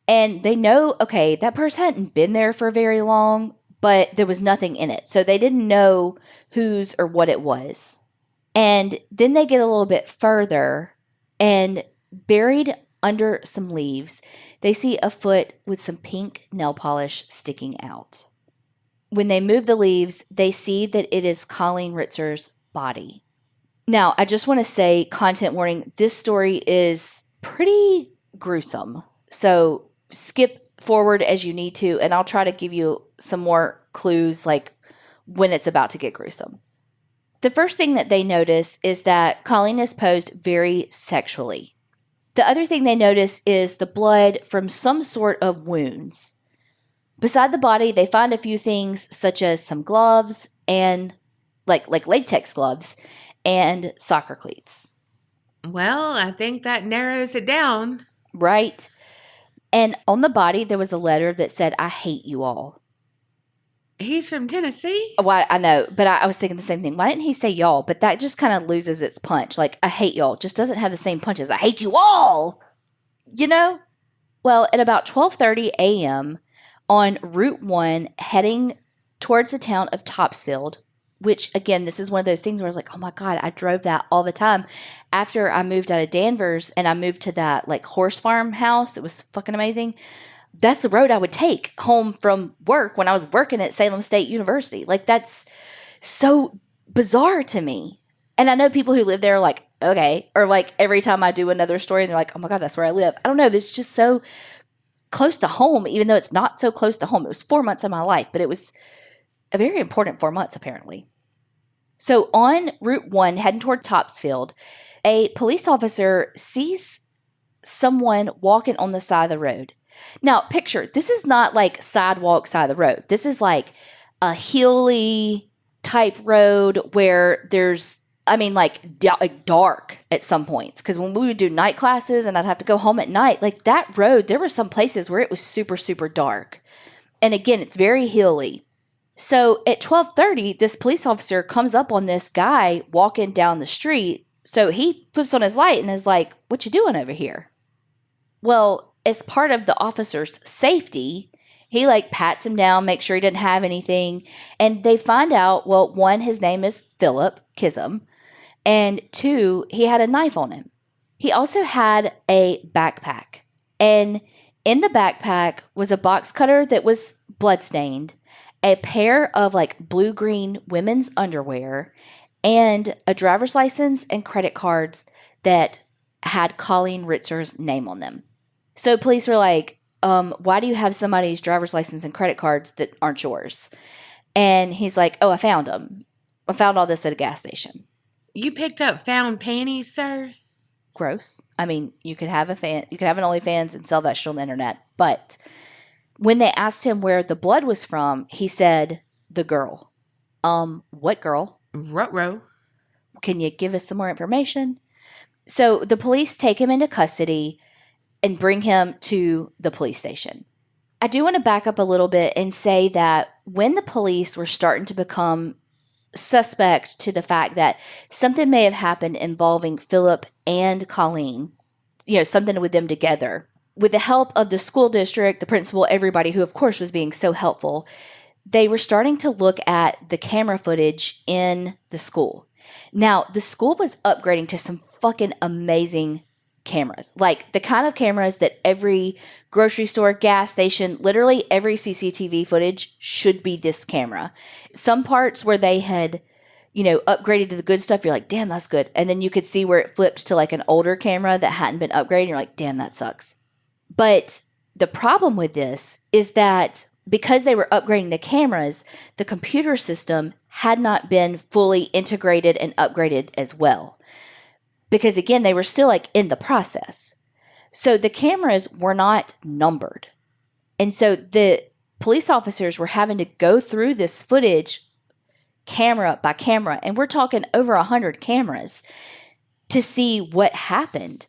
And they know, okay, that purse hadn't been there for very long, but there was nothing in it. So they didn't know whose or what it was. And then they get a little bit further, and buried under some leaves, they see a foot with some pink nail polish sticking out. When they move the leaves, they see that it is Colleen Ritzer's body. Now, I just want to say, content warning, this story is pretty gruesome. So skip forward as you need to, and I'll try to give you some more clues like when it's about to get gruesome. The first thing that they notice is that Colleen is posed very sexually. The other thing they notice is the blood from some sort of wounds. Beside the body, they find a few things such as some gloves and like latex gloves and soccer cleats. Well, I think that narrows it down. Right? And on the body, there was a letter that said, I hate you all. He's from Tennessee? Well, I know, but I was thinking the same thing. Why didn't he say y'all? But that just kind of loses its punch. Like, I hate y'all just doesn't have the same punch as I hate you all. You know? Well, at about 12:30 a.m. on Route 1, heading towards the town of Topsfield, which, again, this is one of those things where I was like, oh my God, I drove that all the time. After I moved out of Danvers and I moved to that like horse farm house, it was fucking amazing. That's the road I would take home from work when I was working at Salem State University. Like, that's so bizarre to me. And I know people who live there are like, okay. Or like every time I do another story, they're like, oh my God, that's where I live. I don't know. It's just so close to home, even though it's not so close to home. It was 4 months of my life, but it was a very important 4 months, apparently. So on Route 1, heading toward Topsfield, a police officer sees someone walking on the side of the road. Now, picture, this is not like sidewalk side of the road. This is like a hilly type road where there's I mean, like dark at some points. Because when we would do night classes and I'd have to go home at night, like that road, there were some places where it was super, super dark. And again, it's very hilly. So at 12:30, this police officer comes up on this guy walking down the street. So he flips on his light and is like, "What you doing over here?" Well, as part of the officer's safety, he like pats him down, makes sure he didn't have anything. And they find out, well, one, his name is Philip Chism. And two, he had a knife on him. He also had a backpack. And in the backpack was a box cutter that was bloodstained, a pair of like blue-green women's underwear, and a driver's license and credit cards that had Colleen Ritzer's name on them. So police were like, why do you have somebody's driver's license and credit cards that aren't yours? And he's like, oh, I found them. I found all this at a gas station. You picked up found panties, sir? Gross. I mean, you could have an OnlyFans and sell that shit on the internet. But when they asked him where the blood was from, he said, the girl. What girl? Ruh-roh. Can you give us some more information? So the police take him into custody and bring him to the police station. I do want to back up a little bit and say that when the police were starting to become suspect to the fact that something may have happened involving Philip and Colleen, something with them together, with the help of the school district, the principal, everybody who of course was being so helpful, they were starting to look at the camera footage in the school. Now, the school was upgrading to some fucking amazing cameras, like the kind of cameras that every grocery store, gas station, literally every CCTV footage should be this camera. Some parts where they had, upgraded to the good stuff, you're like, damn, that's good. And then you could see where it flipped to like an older camera that hadn't been upgraded. And you're like, damn, that sucks. But the problem with this is that because they were upgrading the cameras, the computer system had not been fully integrated and upgraded as well. Because again, they were still like in the process. So the cameras were not numbered. And so the police officers were having to go through this footage camera by camera. And we're talking over 100 cameras to see what happened.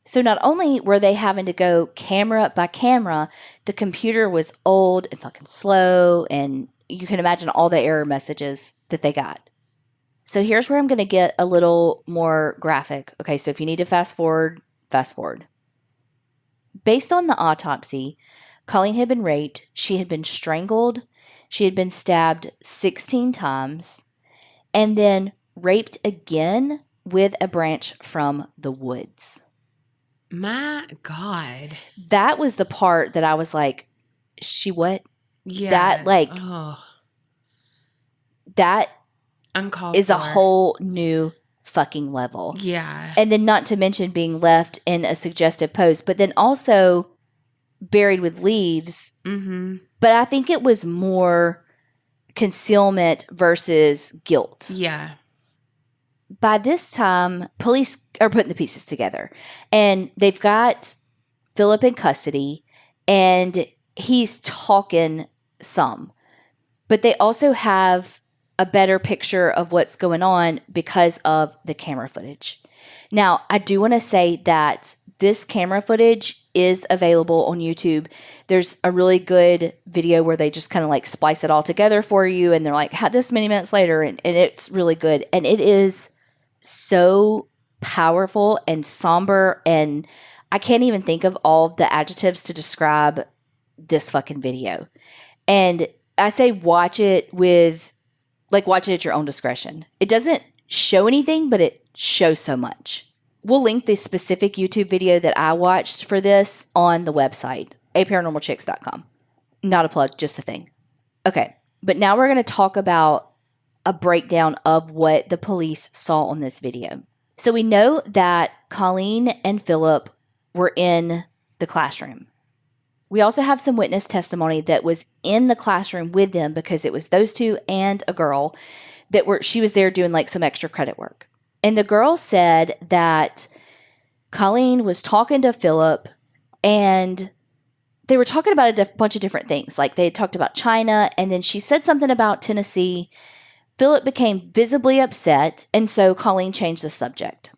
So not only were they having to go camera by camera, the computer was old and fucking slow. And you can imagine all the error messages that they got. So here's where I'm going to get a little more graphic. Okay, so if you need to fast forward, fast forward. Based on the autopsy, Colleen had been raped, she had been strangled, she had been stabbed 16 times, and then raped again with a branch from the woods. My God. That was the part that I was like, she what? Yeah. That uncalled is for. a whole new fucking level. Yeah. And then not to mention being left in a suggestive pose, but then also buried with leaves. Mm-hmm. But I think it was more concealment versus guilt. Yeah. By this time, police are putting the pieces together. And they've got Philip in custody, and he's talking some. But they also have a better picture of what's going on because of the camera footage. Now, I do want to say that this camera footage is available on YouTube. There's a really good video where they just kind of like splice it all together for you, and they're like, this many minutes later, and it's really good. And it is so powerful and somber, and I can't even think of all the adjectives to describe this fucking video. And I say watch it at your own discretion. It doesn't show anything, but it shows so much. We'll link the specific YouTube video that I watched for this on the website, aparanormalchicks.com. Not a plug, just a thing. Okay, but now we're going to talk about a breakdown of what the police saw on this video. So we know that Colleen and Philip were in the classroom. We also have some witness testimony that was in the classroom with them because it was those two and a girl she was there doing like some extra credit work. And the girl said that Colleen was talking to Philip and they were talking about a bunch of different things. Like they had talked about China, and then she said something about Tennessee, Philip became visibly upset, and so Colleen changed the subject.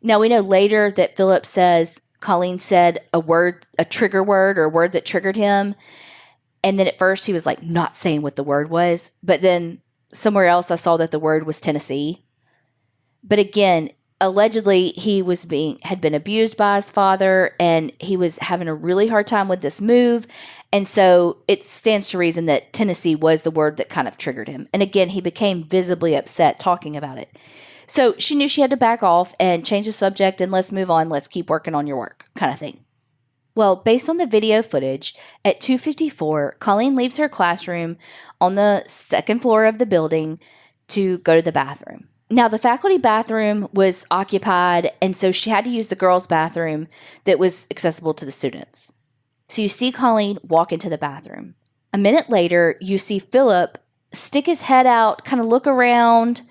Now, we know later that Philip says Colleen said a trigger word or a word that triggered him. And then at first he was like not saying what the word was. But then somewhere else I saw that the word was Tennessee. But again, allegedly he had been abused by his father, and he was having a really hard time with this move. And so it stands to reason that Tennessee was the word that kind of triggered him. And again, he became visibly upset talking about it. So she knew she had to back off and change the subject and let's move on. Let's keep working on your work kind of thing. Well, based on the video footage, at 2:54, Colleen leaves her classroom on the second floor of the building to go to the bathroom. Now, the faculty bathroom was occupied, and so she had to use the girls' bathroom that was accessible to the students. So you see Colleen walk into the bathroom. A minute later, you see Philip stick his head out, kind of look around,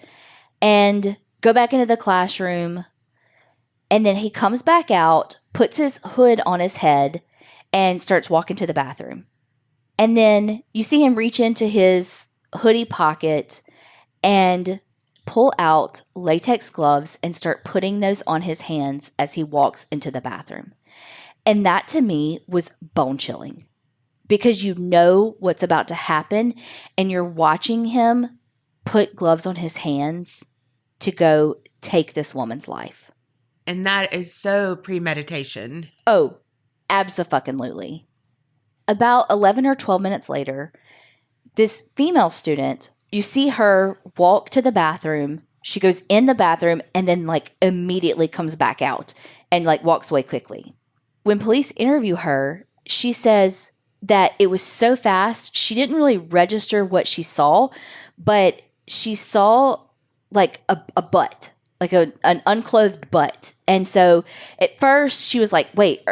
and go back into the classroom. And then he comes back out, puts his hood on his head, and starts walking to the bathroom. And then you see him reach into his hoodie pocket and pull out latex gloves and start putting those on his hands as he walks into the bathroom. And that to me was bone chilling, because you know what's about to happen and you're watching him put gloves on his hands to go take this woman's life. And that is so premeditation. Oh, abso-fucking-lutely. About 11 or 12 minutes later, this female student, you see her walk to the bathroom. She goes in the bathroom and then like immediately comes back out and like walks away quickly. When police interview her, she says that it was so fast, she didn't really register what she saw, but she saw like a butt, like an unclothed butt. And so at first she was like, wait,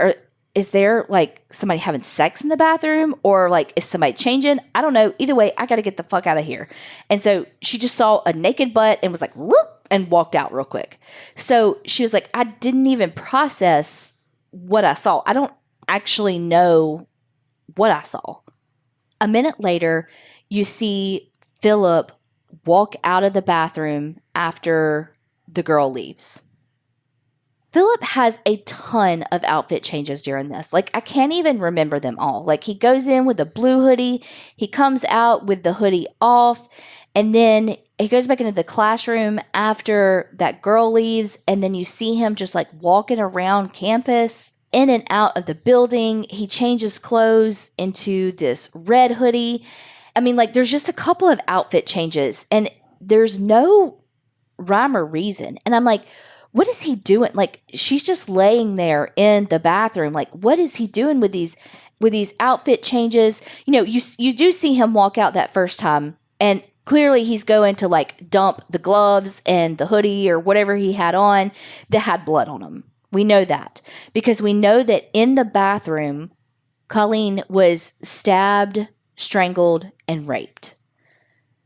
is there like somebody having sex in the bathroom, or like is somebody changing? I don't know. Either way, I got to get the fuck out of here. And so she just saw a naked butt and was like, whoop, and walked out real quick. So she was like, I didn't even process what I saw. I don't actually know what I saw. A minute later, you see Philip walk out of the bathroom after the girl leaves. Philip has a ton of outfit changes during this. Like, I can't even remember them all. Like, he goes in with a blue hoodie. He comes out with the hoodie off. And then he goes back into the classroom after that girl leaves. And then you see him just like walking around campus, in and out of the building. He changes clothes into this red hoodie. I mean, like, there's just a couple of outfit changes. And there's no rhyme or reason. And I'm like, what is he doing? Like, she's just laying there in the bathroom. Like, what is he doing with these outfit changes? You know, you do see him walk out that first time, and clearly he's going to like dump the gloves and the hoodie or whatever he had on that had blood on him. We know that because we know that in the bathroom, Colleen was stabbed, strangled, and raped.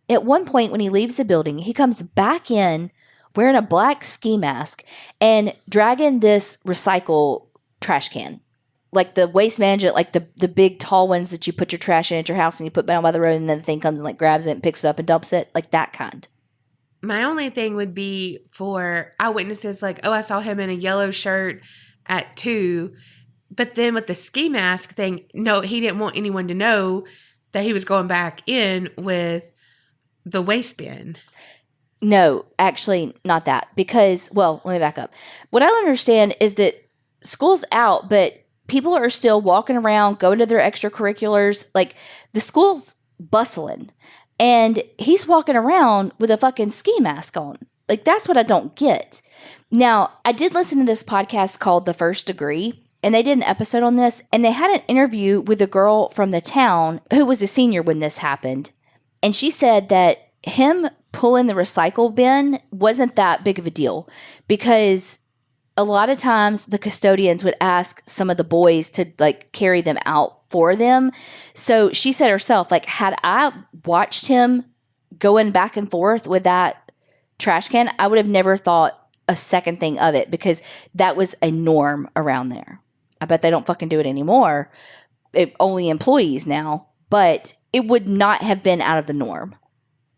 At one point when he leaves the building, he comes back in wearing a black ski mask and dragging this recycle trash can. Like the waste management, like the big tall ones that you put your trash in at your house and you put down by the road, and then the thing comes and like grabs it and picks it up and dumps it. Like that kind. My only thing would be for eyewitnesses like, oh, I saw him in a yellow shirt at 2. But then with the ski mask thing, no, he didn't want anyone to know that he was going back in with the waste bin. No, actually not that. Because, well, let me back up. What I don't understand is that school's out, but people are still walking around, going to their extracurriculars. Like, the school's bustling. And he's walking around with a fucking ski mask on. Like, that's what I don't get. Now, I did listen to this podcast called The First Degree, and they did an episode on this, and they had an interview with a girl from the town who was a senior when this happened. And she said that him pulling the recycle bin wasn't that big of a deal because a lot of times the custodians would ask some of the boys to like carry them out for them. So she said herself, like, had I watched him going back and forth with that trash can, I would have never thought a second thing of it because that was a norm around there. I bet they don't fucking do it anymore. Only employees now, but it would not have been out of the norm.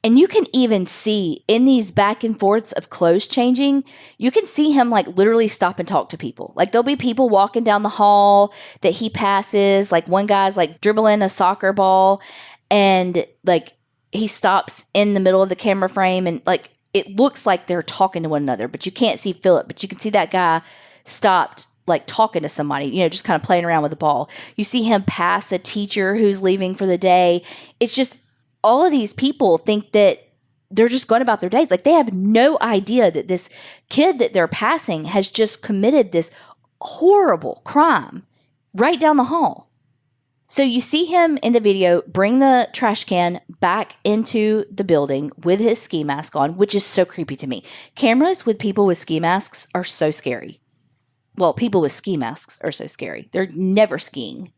And you can even see in these back and forths of clothes changing, you can see him like literally stop and talk to people. Like there'll be people walking down the hall that he passes. Like one guy's like dribbling a soccer ball and like he stops in the middle of the camera frame and like it looks like they're talking to one another, but you can't see Philip, but you can see that guy stopped like talking to somebody, just kind of playing around with the ball. You see him pass a teacher who's leaving for the day. It's just all of these people think that they're just going about their days. Like they have no idea that this kid that they're passing has just committed this horrible crime right down the hall. So you see him in the video bring the trash can back into the building with his ski mask on, which is so creepy to me. Cameras with people with ski masks are so scary. Well, people with ski masks are so scary. They're never skiing.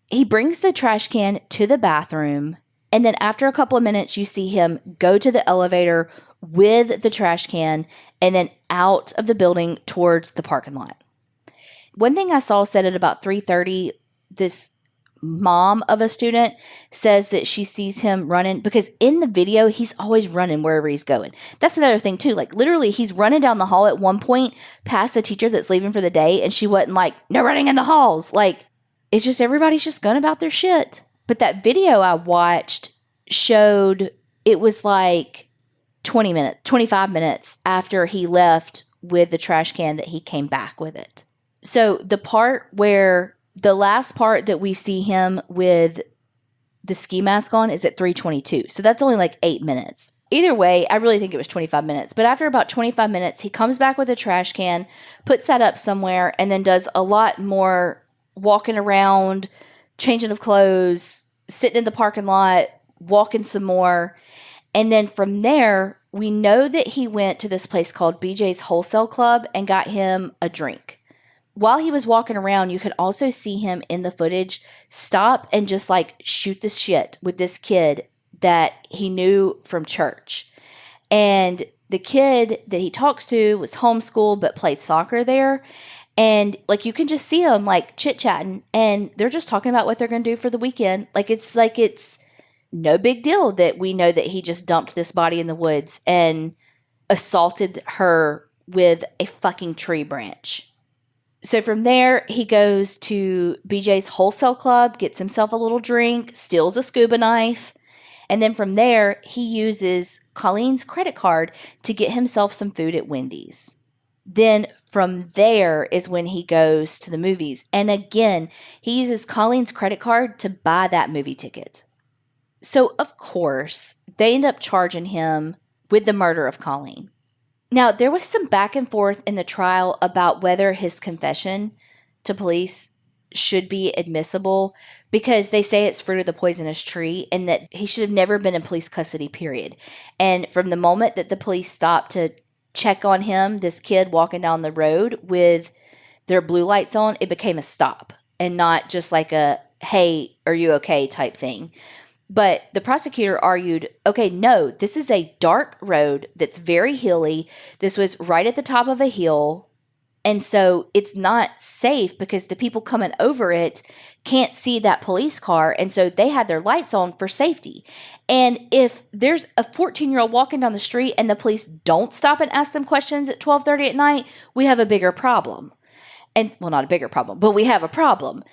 He brings the trash can to the bathroom, and then after a couple of minutes, you see him go to the elevator with the trash can and then out of the building towards the parking lot. One thing I saw said at about 3:30, this mom of a student says that she sees him running because in the video, he's always running wherever he's going. That's another thing too. Like literally he's running down the hall at one point past a teacher that's leaving for the day. And she wasn't like, no running in the halls. Like it's just, everybody's just going about their shit. But that video I watched showed it was like 25 minutes after he left with the trash can that he came back with it. So the last part that we see him with the ski mask on is at 3:22. So that's only like 8 minutes. Either way, I really think it was 25 minutes. But after about 25 minutes, he comes back with a trash can, puts that up somewhere, and then does a lot more walking around, changing of clothes, sitting in the parking lot, walking some more. And then from there, we know that he went to this place called BJ's Wholesale Club and got him a drink. While he was walking around, you could also see him in the footage stop and just like shoot the shit with this kid that he knew from church. And the kid that he talks to was homeschooled but played soccer there. And like you can just see them like chit-chatting and they're just talking about what they're going to do for the weekend. It's no big deal that we know that he just dumped this body in the woods and assaulted her with a fucking tree branch. So from there, he goes to BJ's Wholesale Club, gets himself a little drink, steals a scuba knife, and then from there, he uses Colleen's credit card to get himself some food at Wendy's. Then from there is when he goes to the movies. And again, he uses Colleen's credit card to buy that movie ticket. So, of course, they end up charging him with the murder of Colleen. Now, there was some back and forth in the trial about whether his confession to police should be admissible because they say it's fruit of the poisonous tree and that he should have never been in police custody, period. And from the moment that the police stopped to check on him, this kid walking down the road with their blue lights on, it became a stop and not just like a, hey, are you okay type thing. But the prosecutor argued, okay, no, this is a dark road that's very hilly. This was right at the top of a hill. And so it's not safe because the people coming over it can't see that police car. And so they had their lights on for safety. And if there's a 14-year-old walking down the street and the police don't stop and ask them questions at 12:30 at night, we have a bigger problem. And well, not a bigger problem, but we have a problem.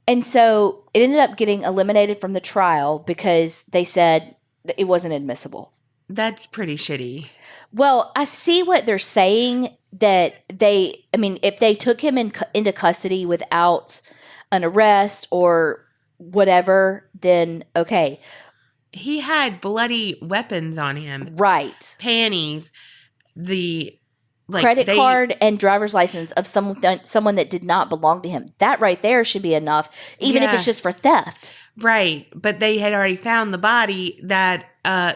And so it ended up getting eliminated from the trial because they said that it wasn't admissible. That's pretty shitty. Well, I see what they're saying that if they took him into custody without an arrest or whatever, then okay. He had bloody weapons on him. Right. Panties. Credit card and driver's license of someone that did not belong to him. That right there should be enough, even if it's just for theft. Right. But they had already found the body that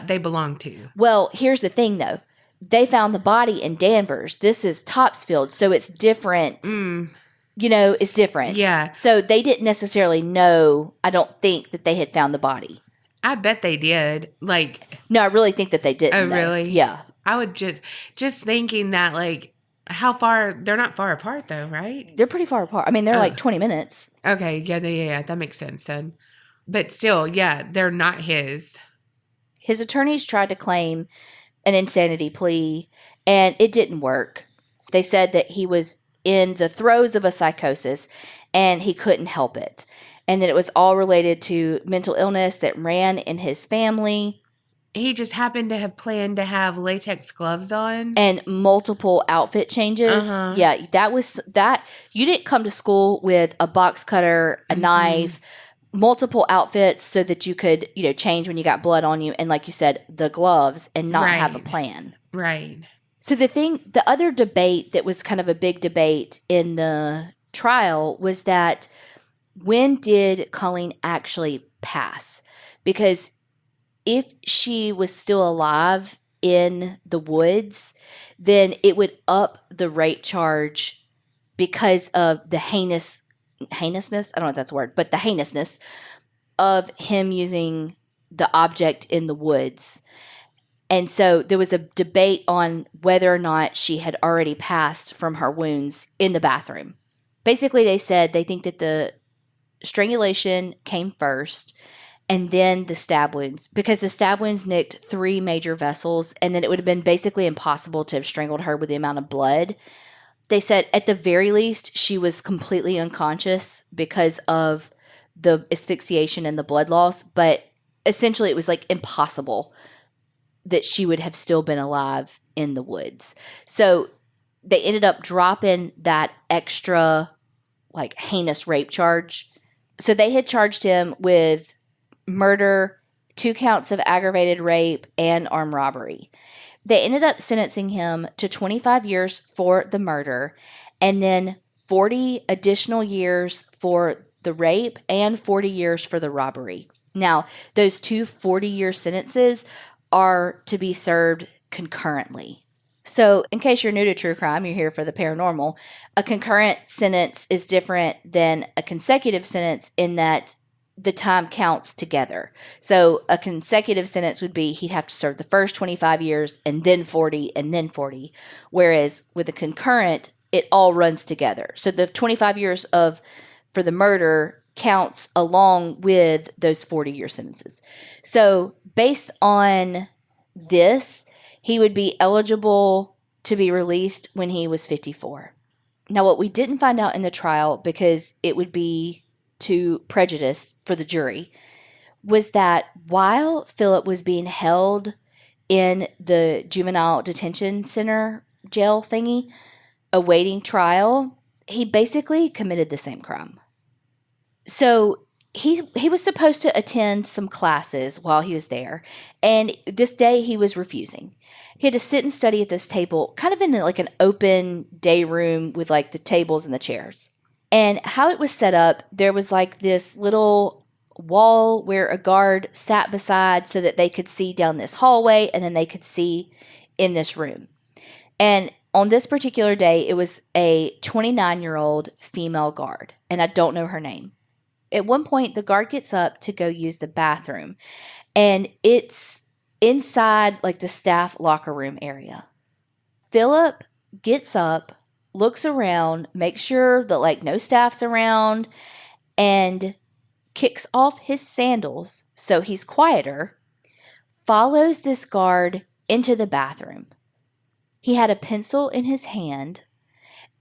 they belonged to. Well, here's the thing, though. They found the body in Danvers. This is Topsfield, so it's different. It's different. Yeah. So they didn't necessarily know, I don't think, that they had found the body. I bet they did. No, I really think that they didn't. Oh, really? Yeah. I would just thinking that, how far, they're not far apart though, right? They're pretty far apart. I mean, they're like 20 minutes. Okay. Yeah, that makes sense then. But still, yeah, they're not his. His attorneys tried to claim an insanity plea, and it didn't work. They said that he was in the throes of a psychosis and he couldn't help it, and that it was all related to mental illness that ran in his family. He just happened to have planned to have latex gloves on. And multiple outfit changes. Uh-huh. Yeah, that was that. You didn't come to school with a box cutter, a knife, multiple outfits so that you could, change when you got blood on you. And like you said, the gloves and not have a plan. Right. So the other debate that was kind of a big debate in the trial was that when did Colleen actually pass? Because if she was still alive in the woods, then it would up the rape charge because of the heinousness, I don't know if that's a word, but the heinousness of him using the object in the woods. And so there was a debate on whether or not she had already passed from her wounds in the bathroom. Basically, they said they think that the strangulation came first and then the stab wounds, because the stab wounds nicked 3 major vessels, and then it would have been basically impossible to have strangled her with the amount of blood. They said at the very least she was completely unconscious because of the asphyxiation and the blood loss, but essentially it was like impossible that she would have still been alive in the woods. So they ended up dropping that extra heinous rape charge. So they had charged him with murder, 2 counts of aggravated rape, and armed robbery. They ended up sentencing him to 25 years for the murder and then 40 additional years for the rape and 40 years for the robbery. Now, those 2 40-year sentences are to be served concurrently. So, in case you're new to true crime, you're here for the paranormal, a concurrent sentence is different than a consecutive sentence in that the time counts together. So a consecutive sentence would be he'd have to serve the first 25 years and then 40 and then 40. Whereas with a concurrent, it all runs together. So the 25 years for the murder counts along with those 40-year sentences. So based on this, he would be eligible to be released when he was 54. Now, what we didn't find out in the trial, because it would be to prejudice for the jury, was that while Philip was being held in the juvenile detention center jail thingy, awaiting trial, he basically committed the same crime. So he was supposed to attend some classes while he was there, and this day he was refusing. He had to sit and study at this table, kind of in an open day room with the tables and the chairs. And how it was set up, there was this little wall where a guard sat beside so that they could see down this hallway and then they could see in this room. And on this particular day, it was a 29-year-old female guard, and I don't know her name. At one point, the guard gets up to go use the bathroom, and it's inside the staff locker room area. Philip gets up, looks around, makes sure that no staff's around, and kicks off his sandals so he's quieter, follows this guard into the bathroom. He had a pencil in his hand,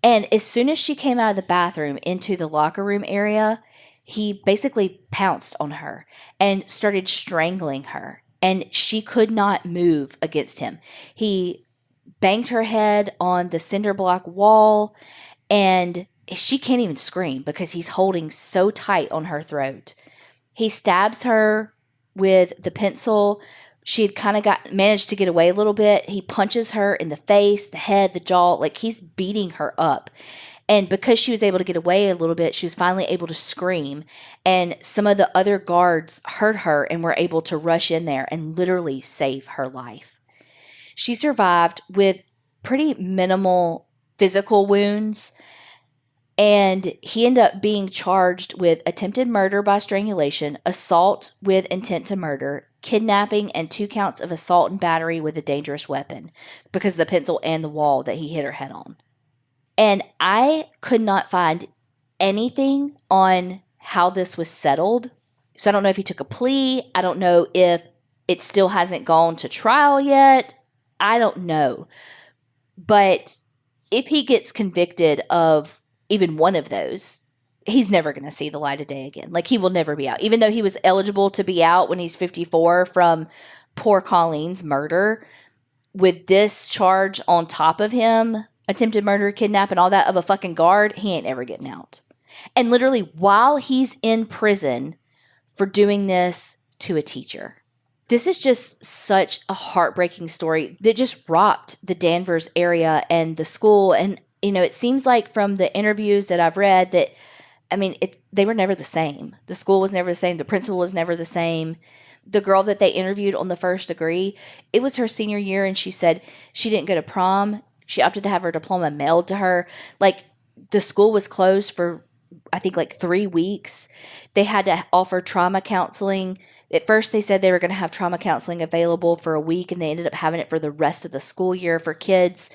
and as soon as she came out of the bathroom into the locker room area, he basically pounced on her and started strangling her, and she could not move against him. He banged her head on the cinder block wall, and she can't even scream because he's holding so tight on her throat. He stabs her with the pencil. She had kind of managed to get away a little bit. He punches her in the face, the head, the jaw, he's beating her up. And because she was able to get away a little bit, she was finally able to scream. And some of the other guards heard her and were able to rush in there and literally save her life. She survived with pretty minimal physical wounds, and he ended up being charged with attempted murder by strangulation, assault with intent to murder, kidnapping, and 2 counts of assault and battery with a dangerous weapon because of the pencil and the wall that he hit her head on. And I could not find anything on how this was settled. So I don't know if he took a plea. I don't know if it still hasn't gone to trial yet. I don't know. But if he gets convicted of even one of those, he's never going to see the light of day again. Like, he will never be out. Even though he was eligible to be out when he's 54 from poor Colleen's murder, with this charge on top of him, attempted murder, kidnap, and all that of a fucking guard, he ain't ever getting out. And literally, while he's in prison for doing this to a teacher. This is just such a heartbreaking story that just rocked the Danvers area and the school. And, you know, it seems like from the interviews that I've read that, I mean, they were never the same. The school was never the same. The principal was never the same. The girl that they interviewed on the first degree, it was her senior year, and she said she didn't go to prom. She opted to have her diploma mailed to her. Like, the school was closed for, I think, like 3 weeks. They had to offer trauma counseling. At first, they said they were going to have trauma counseling available for a week, and they ended up having it for the rest of the school year for kids.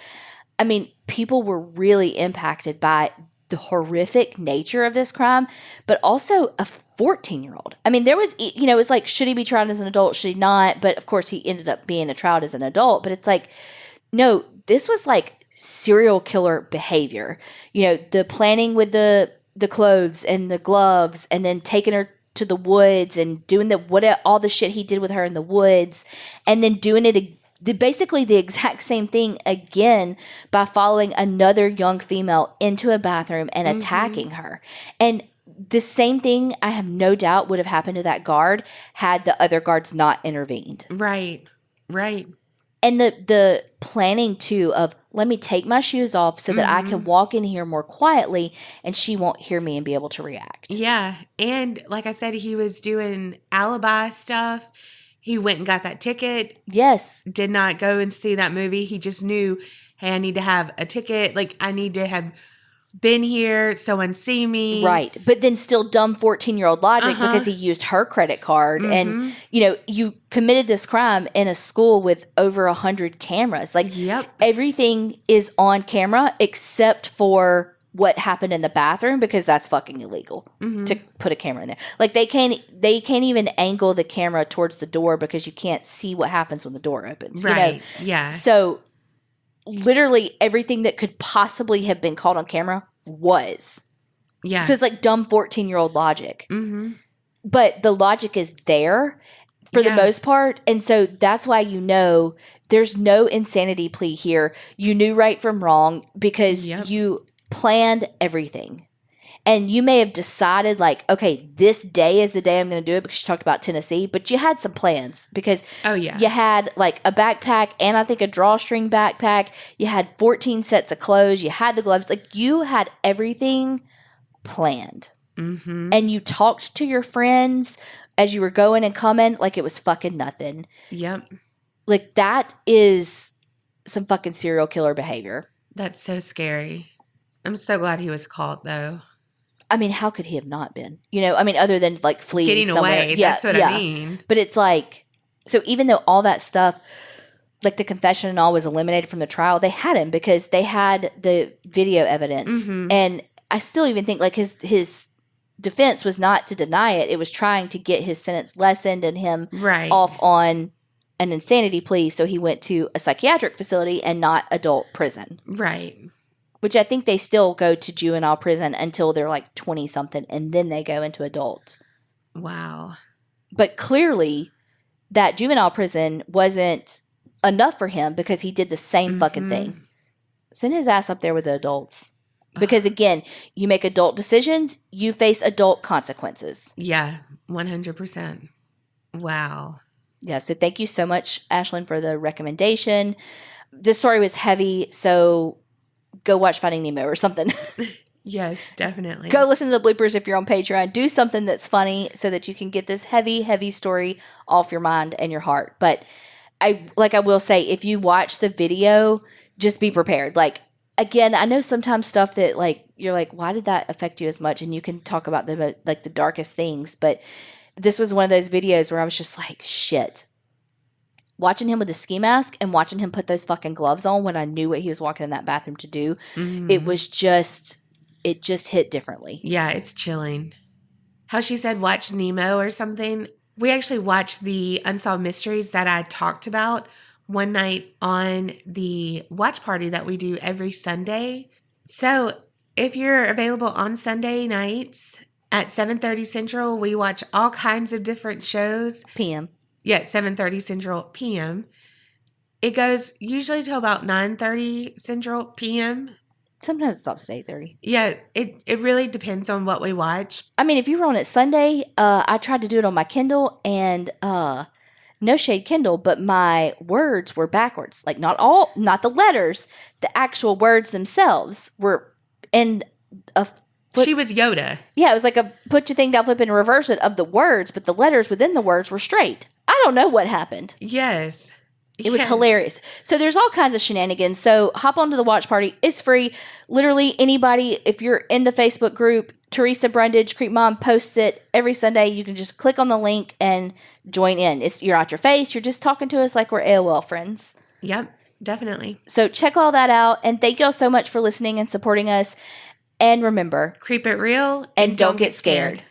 I mean, people were really impacted by the horrific nature of this crime, but also a 14-year-old. I mean, there was, you know, it was like, should he be tried as an adult? Should he not? But of course, he ended up being tried as an adult. But it's like, no, this was like serial killer behavior. You know, the planning with the clothes and the gloves, and then taking her to the woods and doing all the shit he did with her in the woods, and then doing it basically the exact same thing again by following another young female into a bathroom and attacking her. And the same thing, I have no doubt, would have happened to that guard had the other guards not intervened. Right. And the planning, too, of let me take my shoes off so that I can walk in here more quietly and she won't hear me and be able to react. Yeah. And like I said, he was doing alibi stuff. He went and got that ticket. Yes. Did not go and see that movie. He just knew, hey, I need to have a ticket. Like, I need to have been here. Someone see me. Right. But then still dumb 14-year-old logic because he used her credit card. And, you know, you committed this crime in a school with over 100 cameras. Like, everything is on camera except for what happened in the bathroom, because that's fucking illegal to put a camera in there. Like, they can't even angle the camera towards the door because you can't see what happens when the door opens. Right. You know? Yeah. So literally everything that could possibly have been caught on camera was. Yeah. So it's like dumb 14-year-old logic. But the logic is there for the most part. And so that's why, you know, there's no insanity plea here. You knew right from wrong because you planned everything. And you may have decided, like, okay, this day is the day I'm going to do it, because you talked about Tennessee, but you had some plans because you had like a backpack and I think a drawstring backpack. You had 14 sets of clothes. You had the gloves. Like, you had everything planned. And you talked to your friends as you were going and coming like it was fucking nothing. Yep. Like, that is some fucking serial killer behavior. That's so scary. I'm so glad he was caught, though. I mean, how could he have not been? You know, I mean, other than like fleeing getting somewhere. away. That's what I mean. But it's like, so even though all that stuff, like the confession and all, was eliminated from the trial, they had him because they had the video evidence. And I still even think like his defense was not to deny it. It was trying to get his sentence lessened and him off on an insanity plea. So he went to a psychiatric facility and not adult prison. Right. Which I think they still go to juvenile prison until they're like 20-something, and then they go into adult. Wow. But clearly, that juvenile prison wasn't enough for him because he did the same fucking thing. Send his ass up there with the adults. Because again, you make adult decisions, you face adult consequences. Yeah, 100%. Wow. Yeah, so thank you so much, Ashlyn, for the recommendation. This story was heavy, so go watch Finding Nemo or something. Yes, definitely. Go listen to the bloopers if you're on Patreon. Do something that's funny so that you can get this heavy, heavy story off your mind and your heart. But I will say, if you watch the video, just be prepared. Like, again, I know sometimes stuff that like you're like, why did that affect you as much? And you can talk about the darkest things. But this was one of those videos where I was just like, shit. Watching him with the ski mask and watching him put those fucking gloves on when I knew what he was walking in that bathroom to do, it just hit differently. Yeah, it's chilling. How she said, watch Nemo or something. We actually watched the Unsolved Mysteries that I talked about one night on the watch party that we do every Sunday. So if you're available on Sunday nights at 7:30 Central, we watch all kinds of different shows. PM. Yeah, 7:30 Central PM. It goes usually till about 9:30 Central PM. Sometimes it stops at 8:30. Yeah, it really depends on what we watch. I mean, if you were on it Sunday, I tried to do it on my Kindle, and no shade Kindle, but my words were backwards. Like, not the letters, the actual words themselves were in a flip. She was Yoda. Yeah, it was like a put your thing down, flip, and reverse it of the words, but the letters within the words were straight. I don't know what happened. Yes. It was hilarious. So there's all kinds of shenanigans. So hop onto the watch party. It's free. Literally anybody, if you're in the Facebook group, Teresa Brundage, Creep Mom posts it every Sunday. You can just click on the link and join in. You're not your face. You're just talking to us like we're AOL friends. Yep, definitely. So check all that out. And thank y'all so much for listening and supporting us. And remember, Creep it real and don't get scared.